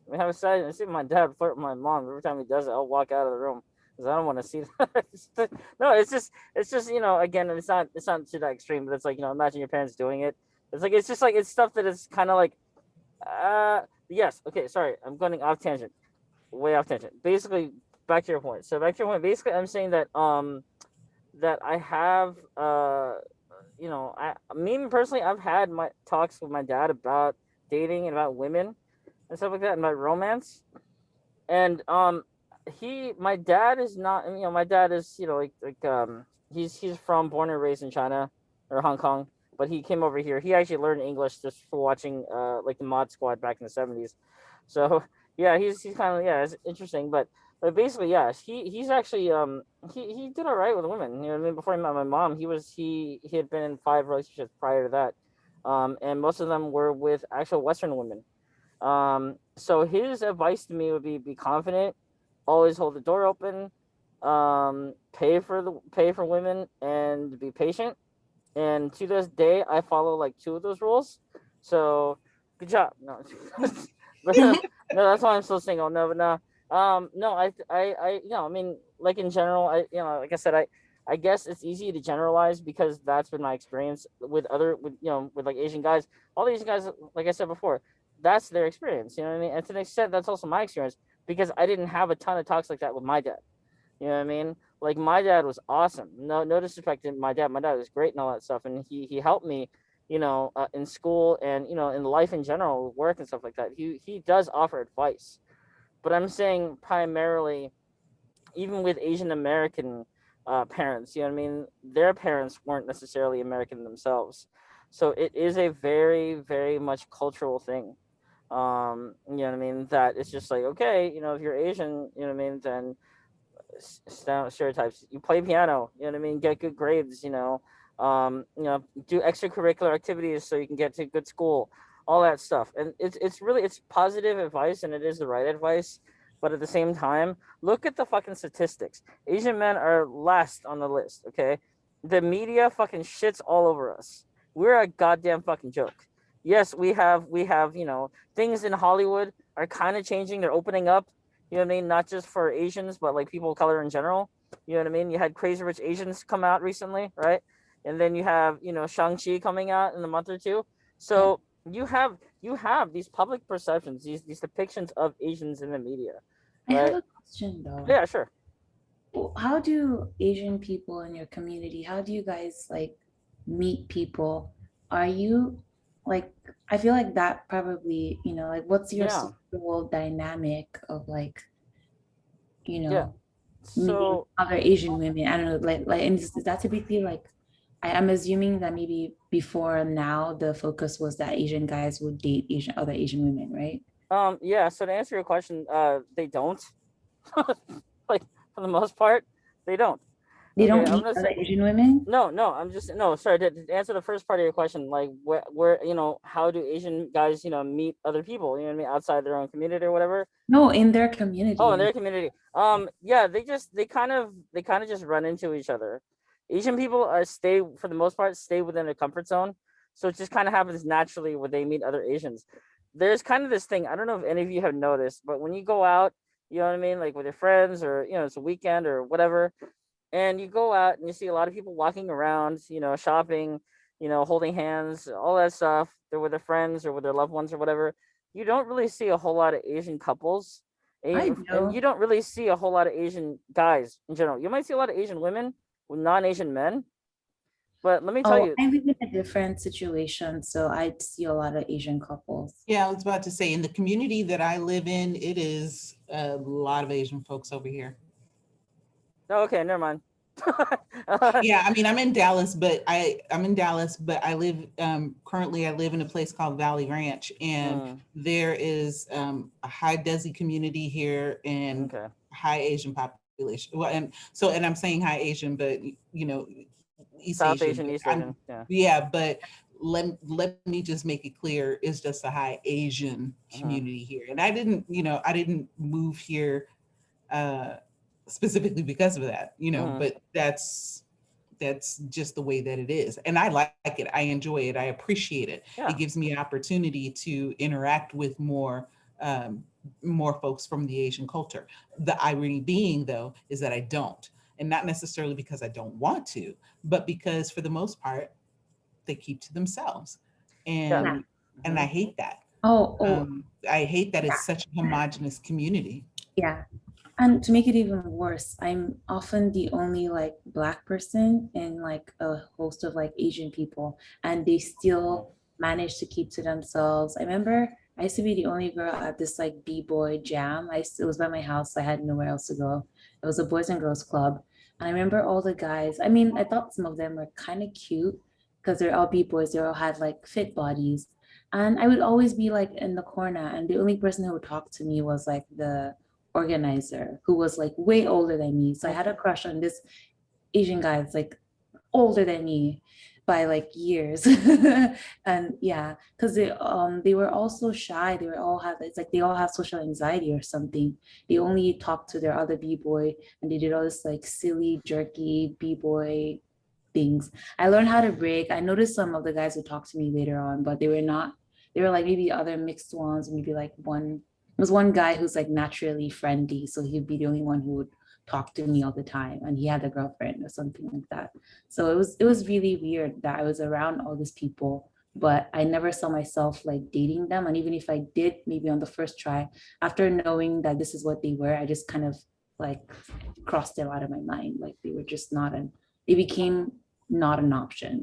I mean, I see my dad flirt with my mom. Every time he does it, I'll walk out of the room because I don't want to see that. No, it's just again, it's not to that extreme, but it's like, imagine your parents doing it. It's just like it's stuff that is kind of like, yes, okay, sorry, I'm going off tangent, way off tangent. Basically, back to your point. So back to your point. Basically, I'm saying that I have me personally, I've had my talks with my dad about dating and about women and stuff like that, and about romance. And my dad is not, my dad is, he's from born and raised in China or Hong Kong, but he came over here. He actually learned English just for watching like the Mod Squad back in the 70s. So yeah, he's kind of, yeah, it's interesting, but basically, yeah, he's actually he did all right with women. You know what I mean? Before he met my mom, he had been in 5 relationships prior to that, and most of them were with actual Western women. So his advice to me would be confident, always hold the door open, pay for women and be patient. And to this day, I follow like two of those rules. So good job. No, but no, that's why I'm still single. No, but no. No, I mean, like in general, like I said, I guess it's easy to generalize because that's been my experience with with like Asian guys. All the Asian guys, like I said before, that's their experience. You know what I mean? And to an extent, that's also my experience because I didn't have a ton of talks like that with my dad. You know what I mean? Like my dad was awesome. No disrespect to my dad. My dad was great and all that stuff, and he helped me, in school and in life in general, work and stuff like that. He does offer advice, but I'm saying primarily, even with Asian American parents, you know what I mean? Their parents weren't necessarily American themselves, so it is a very very much cultural thing. You know what I mean? That it's just like okay, if you're Asian, you know what I mean, then stereotypes. You play piano, you know what I mean? Get good grades, do extracurricular activities so you can get to good school, all that stuff. And it's really it's positive advice and it is the right advice. But at the same time, look at the fucking statistics. Asian men are last on the list, okay? The media fucking shits all over us. We're a goddamn fucking joke. Yes, we have, things in Hollywood are kind of changing. They're opening up, you know what I mean? Not just for Asians, but like people of color in general. You know what I mean? You had Crazy Rich Asians come out recently, right? And then you have, Shang-Chi coming out in a month or two.
Yeah.
So you have these public perceptions, these depictions of Asians in the media,
I have
right?
a question though.
Yeah, sure.
How do Asian people in your community, how do you guys like meet people? Are you like, I feel like that probably, like what's your
Yeah.
social dynamic of like, you
Yeah.
know, meeting
So
other Asian women? I don't know, like, and is that typically like, I'm assuming that maybe before now the focus was that Asian guys would date other Asian women, right?
yeah, so to answer your question, they don't. Like for the most part, they don't.
They
Okay,
don't
I'm
meet
gonna say
other Asian women?
no. I'm just no. Sorry to answer the first part of your question. Like, where how do Asian guys meet other people? You know what I mean, outside their own community or whatever.
No, in their
Oh, in
community.
their community. Yeah, they kind of just run into each other. Asian people stay for the most part stay within their comfort zone, so it just kind of happens naturally when they meet other Asians. There's kind of this thing. I don't know if any of you have noticed, but when you go out, you know what I mean, like with your friends or it's a weekend or whatever, and you go out and you see a lot of people walking around, shopping, holding hands, all that stuff. They're with their friends or with their loved ones or whatever. You don't really see a whole lot of Asian couples,
I
and you
know.
don't really see a whole lot of Asian guys in general. You might see a lot of Asian women with non-Asian men, but let me tell
Oh,
you,
I live in a different situation, so I see a lot of Asian couples.
Yeah, I was about to say, in the community that I live in, it is a lot of Asian folks over here.
oh, okay, never mind.
Yeah, I mean, I'm in Dallas, but I live currently I live in a place called Valley Ranch, and
Mm,
there is a high Desi community here and
okay,
high Asian population. Well, and I'm saying high Asian, but you know, East
South
Asian.
Asian,
But
East Asian,
I'm
yeah.
yeah, but let me just make it clear, it's just a high Asian
Mm-hmm.
community here, and I didn't move here uh, specifically because of that,
Mm-hmm.
but that's just the way that it is. And I like it. I enjoy it. I appreciate it. It
Yeah,
gives me an opportunity to interact with um, more folks from the Asian culture. The irony being, though, is that I don't. And not necessarily because I don't want to, but because for the most part, they keep to themselves.
yeah.
Yeah.
And
Mm-hmm.
I hate that.
Oh,
I hate that it's
yeah,
such a homogenous community.
yeah. And to make it even worse, I'm often the only like black person in like a host of like Asian people, and they
Mm-hmm.
still manage to keep to themselves. I remember I used to be the only girl at this like b-boy jam. It was by my house. I had nowhere else to go. It was a boys and girls club. And I remember all the guys. I mean, I thought some of them were kind of cute because they're all b-boys. They all had like fit bodies. And I would always be like in the corner, and the only person who would talk to me was like the organizer who was like way older than me. So I had a crush on this Asian guy that's like older than me. by like years. And yeah, because they were all so shy. They were all have, it's like they all have social anxiety or something. They only talk to their other b-boy, and they did all this like silly jerky b-boy things. I learned how to break. I noticed some of the guys would talk to me later on, but they were not, they were like maybe other mixed ones, maybe like one, there was one guy who's like naturally friendly, so he'd be the only one who would talk to me all the time, and he had a girlfriend or something like that. So it was really weird that I was around all these people, but I never saw myself like dating them. And even if I did, maybe on the first try, after knowing that this is what they were, I just kind of like crossed them out of my mind. Like they were just not an, they became not an option.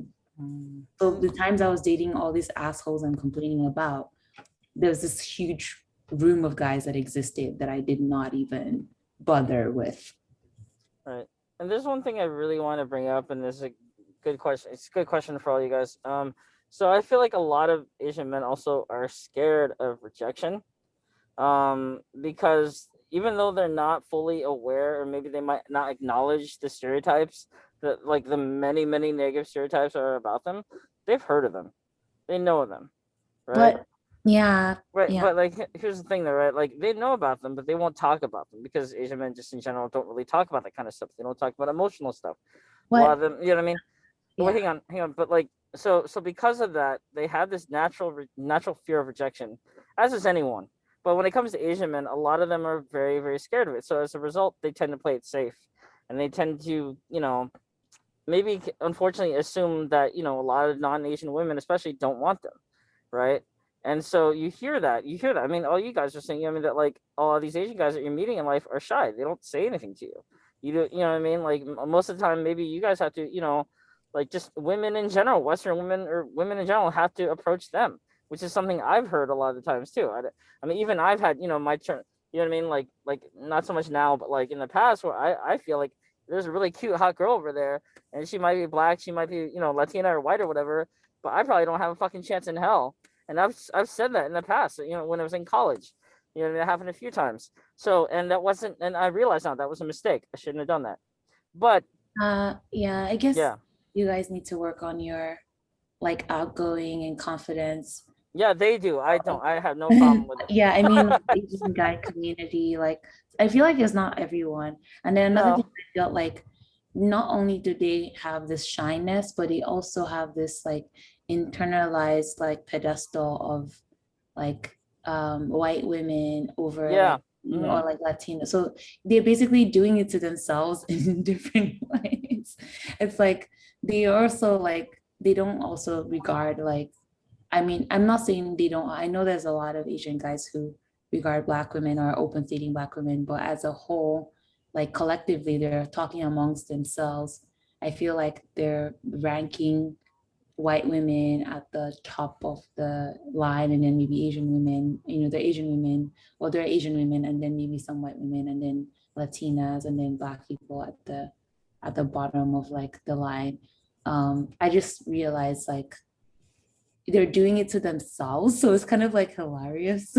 So the times I was dating all these assholes I'm complaining about, there was this huge room of guys that existed that I did not even bother with.
Right. And there's one thing I really want to bring up, and this is a good question. It's a good question for all you guys. So I feel like a lot of Asian men also are scared of rejection. Because even though they're not fully aware, or maybe they might not acknowledge the stereotypes, that like the many, many negative stereotypes are about them, they've heard of them. They know them. Right.
But yeah,
Right,
yeah.
but like here's the thing though, right? Like they know about them, but they won't talk about them because Asian men just in general don't really talk about that kind of stuff. They don't talk about emotional stuff. A lot of
What?
them, you know what I mean? Well,
Yeah.
hang on. But like, so because of that, they have this natural fear of rejection, as is anyone. But when it comes to Asian men, a lot of them are very, very scared of it. So as a result, they tend to play it safe, and they tend to, maybe unfortunately assume that a lot of non-Asian women, especially, don't want them, right? And so you hear that. I mean, all you guys are saying. I mean that like all of these Asian guys that you're meeting in life are shy. They don't say anything to you. You do, you know what I mean? Like most of the time, maybe you guys have to, like just women in general, Western women or women in general have to approach them, which is something I've heard a lot of the times too. I mean, even I've had, my turn. You know what I mean? Like not so much now, but like in the past, where I feel like there's a really cute hot girl over there, and she might be black, she might be Latina or white or whatever, but I probably don't have a fucking chance in hell. And I've said that in the past, when I was in college, that happened a few times. So, and that wasn't, and I realized now that was a mistake. I shouldn't have done that. But
Yeah, I guess
yeah,
you guys need to work on your like outgoing and confidence.
yeah, they do. I don't. I have no problem with it.
Yeah, I mean, like, the Asian guy community, like, I feel like it's not everyone. And then another thing
No.
I felt like, not only do they have this shyness, but they also have this like internalized like pedestal of like white women over
Yeah.
like or
Mm-hmm.
like Latino. So they're basically doing it to themselves in different ways. It's like they also like they don't also regard like, I mean, I'm not saying they don't. I know there's a lot of Asian guys who regard Black women or open dating Black women, but as a whole, like collectively, they're talking amongst themselves. I feel like they're ranking white women at the top of the line, and then maybe Asian women, they're Asian women, or they're Asian women, and then maybe some white women, and then Latinas, and then Black people at the bottom of like the line. I just realized like they're doing it to themselves, so it's kind of like hilarious.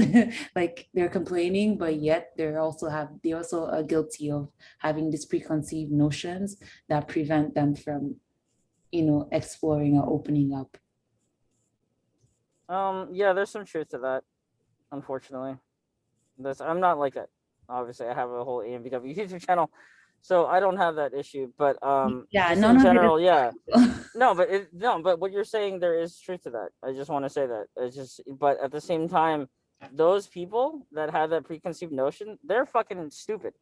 Like they're complaining, but yet they also are guilty of having these preconceived notions that prevent them from exploring or opening up.
Yeah, there's some truth to that, unfortunately. I'm not like that. Obviously, I have a whole AMBW YouTube channel, so I don't have that issue. But
Yeah,
just
none
in
of it
general, yeah.
is.
No, but what you're saying, there is truth to that. I just want to say that. It's just, but at the same time, those people that have that preconceived notion, they're fucking stupid.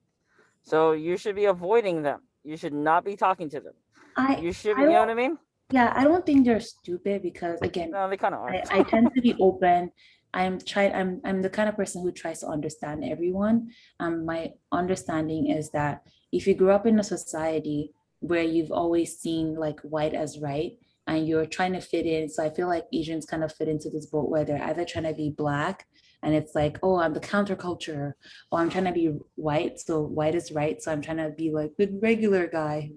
So you should be avoiding them. You should not be talking to them.
I
You should be,
I
you know
don't
what I mean?
Yeah, I don't think they're stupid because again,
No, they kind of are.
I tend to be open. I'm the kind of person who tries to understand everyone. My understanding is that if you grew up in a society where you've always seen like white as right and you're trying to fit in, so I feel like Asians kind of fit into this boat where they're either trying to be black and it's like, oh, I'm the counterculture, or I'm trying to be white, so white is right, so I'm trying to be like the regular guy,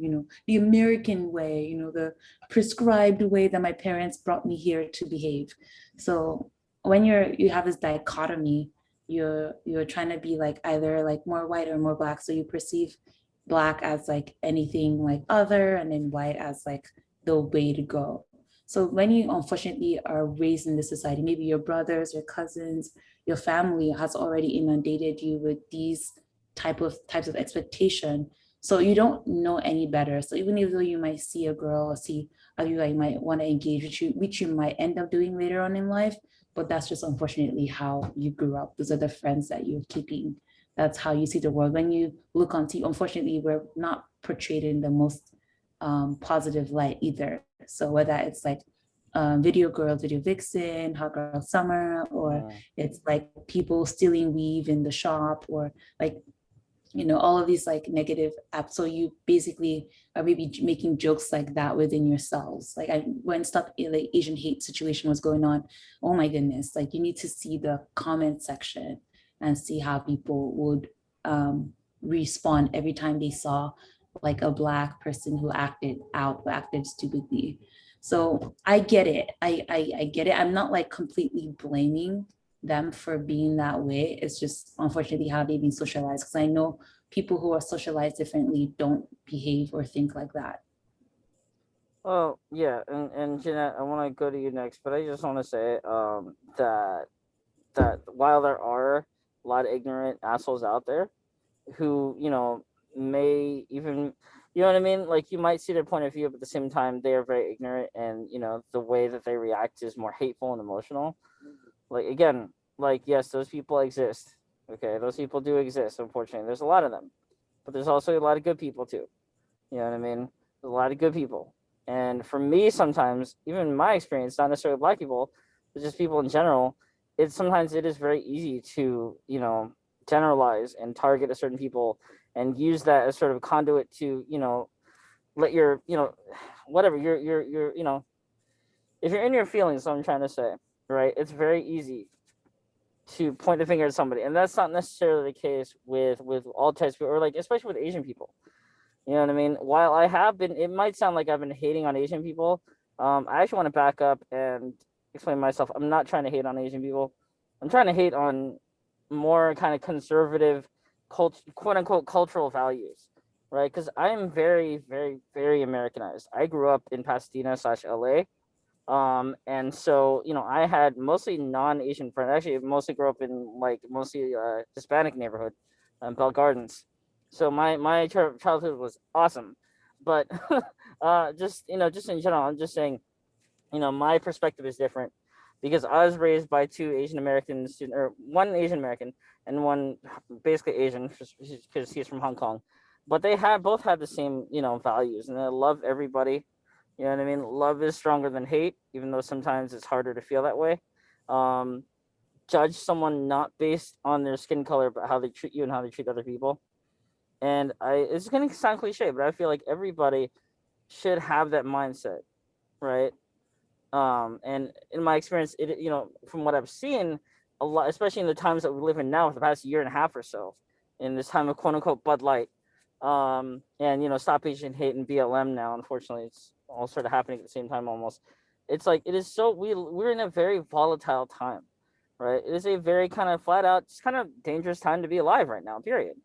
the American way, the prescribed way that my parents brought me here to behave. So when you have this dichotomy, you're trying to be like either like more white or more black. So you perceive black as like anything like other, and then white as like the way to go. So when you unfortunately are raised in this society, maybe your brothers, your cousins, your family has already inundated you with these types of expectation. So you don't know any better. So even though you might see a girl or see how you like might want to engage with you, which you might end up doing later on in life, but that's just unfortunately how you grew up. Those are the friends that you're keeping. That's how you see the world. When you look on TV, unfortunately, we're not portrayed in the most positive light either. So whether it's like video girls, video vixen, hot girl summer, or it's like people stealing weave in the shop, or like all of these like negative apps. So you basically are maybe making jokes like that within yourselves. Like when stuff like Asian hate situation was going on, oh my goodness, like you need to see the comment section and see how people would respond every time they saw like a Black person who acted out, who acted stupidly. So I get it. I get it. I'm not like completely blaming them for being that way. It's just unfortunately how they've been socialized. Because I know people who are socialized differently don't behave or think like that.
Oh yeah, and Jeanette, I want to go to you next, but I just want to say that while there are a lot of ignorant assholes out there who may even what I mean, like you might see their point of view, but at the same time they are very ignorant, and the way that they react is more hateful and emotional. Like again, like yes, those people exist. Okay, those people do exist. Unfortunately, there's a lot of them, but there's also a lot of good people too. You know what I mean? There's a lot of good people. And for me, sometimes, even in my experience, not necessarily Black people, but just people in general, sometimes it is very easy to, generalize and target a certain people and use that as sort of a conduit to, let your, whatever, if you're in your feelings, what I'm trying to say, right? It's very easy to point the finger at somebody. And that's not necessarily the case with all types of people, or like, especially with Asian people. You know what I mean? While I have been, it might sound like I've been hating on Asian people. I actually want to back up and explain myself. I'm not trying to hate on Asian people. I'm trying to hate on more kind of conservative, quote unquote, cultural values, right? Because I am very, very, very Americanized. I grew up in Pasadena / LA. And so, I had mostly non-Asian friends. Actually, mostly grew up in like mostly Hispanic neighborhood, Bell Gardens. So my childhood was awesome, but just just in general, I'm just saying, my perspective is different because I was raised by two Asian American students, or one Asian American and one basically Asian because he's from Hong Kong, but they had both had the same values, and I love everybody. You know what I mean? Love is stronger than hate, even though sometimes it's harder to feel that way. Um, Judge someone not based on their skin color, but how they treat you and how they treat other people. And it's gonna sound cliche, but I feel like everybody should have that mindset, right? And in my experience, from what I've seen, a lot, especially in the times that we live in now, for the past year and a half or so, in this time of quote unquote Bud Light, and Stop Asian Hate and BLM now. Unfortunately, it's all sort of happening at the same time almost. It's like it is so we're in a very volatile time, right? It is a very kind of flat out, just kind of dangerous time to be alive right now. Period.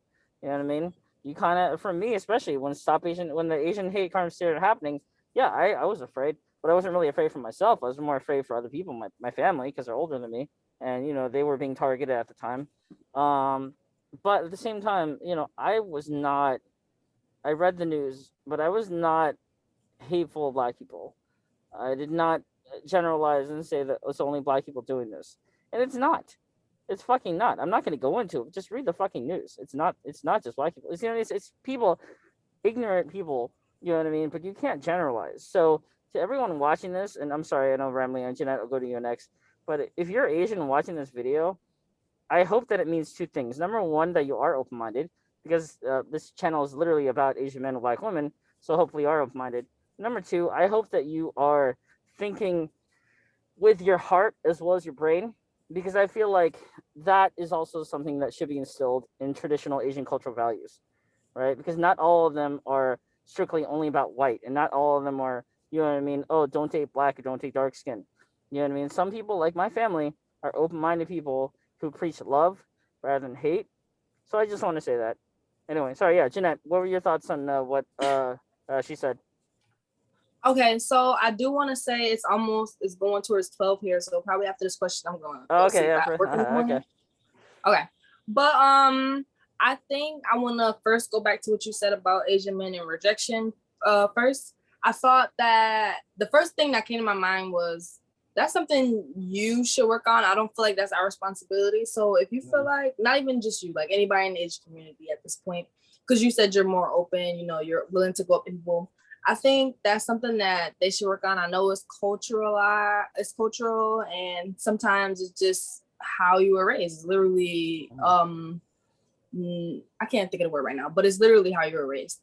You know what I mean? You kind of, for me especially, when the Asian hate crime started happening, yeah, I was afraid, but I wasn't really afraid for myself. I was more afraid for other people, my family, because they're older than me, and they were being targeted at the time. But at the same time, I was not. I read the news, but I was not hateful of Black people. I did not generalize and say that it's only Black people doing this, and it's not. It's fucking not. I'm not going to go into it. Just read the fucking news. It's not. It's not just Black people. It's people, ignorant people. You know what I mean? But you can't generalize. So to everyone watching this, and I'm sorry, I know rambling on Jeanette. I'll go to you next. But if you're Asian watching this video, I hope that it means two things. Number one, that you are open minded, because this channel is literally about Asian men and Black women. So hopefully you are open minded. Number two, I hope that you are thinking with your heart as well as your brain, because I feel like that is also something that should be instilled in traditional Asian cultural values, right? Because not all of them are strictly only about white, and not all of them are, you know what I mean? Oh, don't date Black or don't date dark skin. You know what I mean? Some people, like my family, are open minded people who preach love rather than hate. So I just want to say that. Anyway, sorry, yeah, Jeanette, what were your thoughts on what she said?
Okay, so I do want to say it's going towards 12 here, so probably after this question I'm going to go see
Okay, yeah,
if I work in the morning.
okay.
Okay. But I think I want to first go back to what you said about Asian men and rejection. First, I thought that the first thing that came to my mind was that's something you should work on. I don't feel like that's our responsibility. So if you feel like, not even just you, like anybody in the Asian community at this point, because you said you're more open, you know, you're willing to go up to people. I think that's something that they should work on. I know it's cultural, and sometimes it's just how you were raised. It's literally, I can't think of the word right now, but it's literally how you were raised.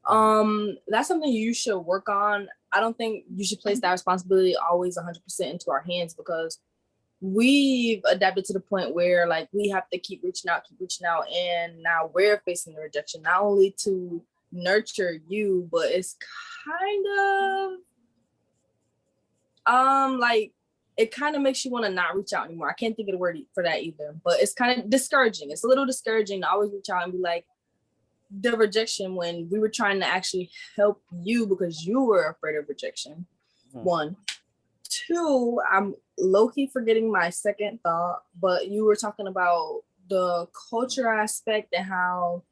That's something you should work on. I don't think you should place that responsibility always 100% into our hands, because we've adapted to the point where like we have to keep reaching out, and now we're facing the rejection, not only to nurture you, but it's kind of like it kind of makes you want to not reach out anymore. I can't think of the word for that either, but it's kind of discouraging. It's a little discouraging to always reach out and be like, the rejection when we were trying to actually help you because you were afraid of rejection. One. Two, I'm low-key forgetting my second thought, but you were talking about the culture aspect and how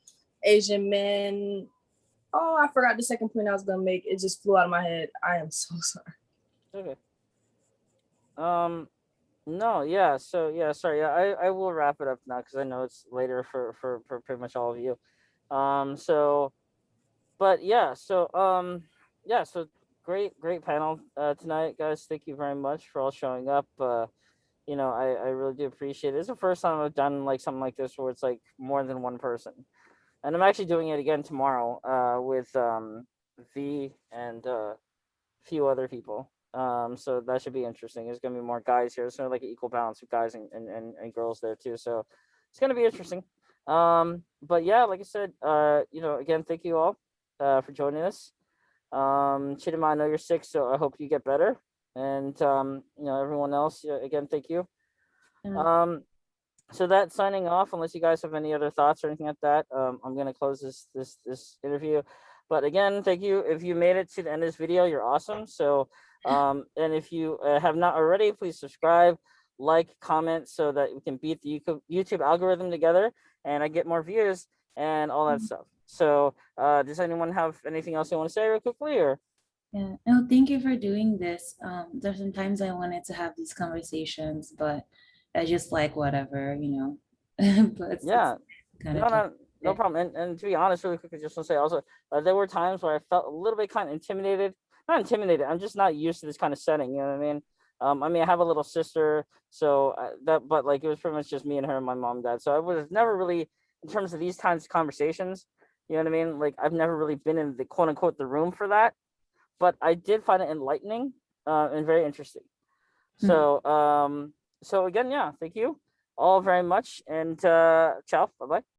Asian men. Oh, I forgot the second point I was gonna make. It just flew out of my head. I am so sorry.
Okay. No, yeah. So yeah, sorry. Yeah, I will wrap it up now because I know it's later for pretty much all of you. So, but yeah. So yeah. So great panel tonight, guys. Thank you very much for all showing up. I really do appreciate it. It's the first time I've done like something like this where it's like more than one person, and I'm actually doing it again tomorrow with V and a few other people. So that should be interesting. There's gonna be more guys here. So like an equal balance of guys and girls there too. So it's gonna be interesting. But yeah, like I said, again, thank you all for joining us. Chidima, I know you're sick, so I hope you get better. And everyone else, yeah, again, thank you. Um, so that's signing off. Unless you guys have any other thoughts or anything like that, I'm gonna close this interview. But again, thank you. If you made it to the end of this video, you're awesome. So, and if you have not already, please subscribe, like, comment, so that we can beat the YouTube algorithm together, and I get more views and all that stuff. So, does anyone have anything else they want to say real quickly, or?
Yeah, no, thank you for doing this. There's sometimes I wanted to have these conversations, but I just like whatever, but it's
Yeah,
kind
no,
of
no, no problem. And to be honest, really quickly, just to say also, there were times where I felt a little bit kind of intimidated. Not intimidated. I'm just not used to this kind of setting. You know what I mean? I have a little sister, so but like it was pretty much just me and her and my mom and dad. So I was never really, in terms of these kinds of conversations, you know what I mean? Like I've never really been in the quote unquote the room for that, but I did find it enlightening and very interesting. So so again, yeah, thank you all very much, and ciao, bye bye.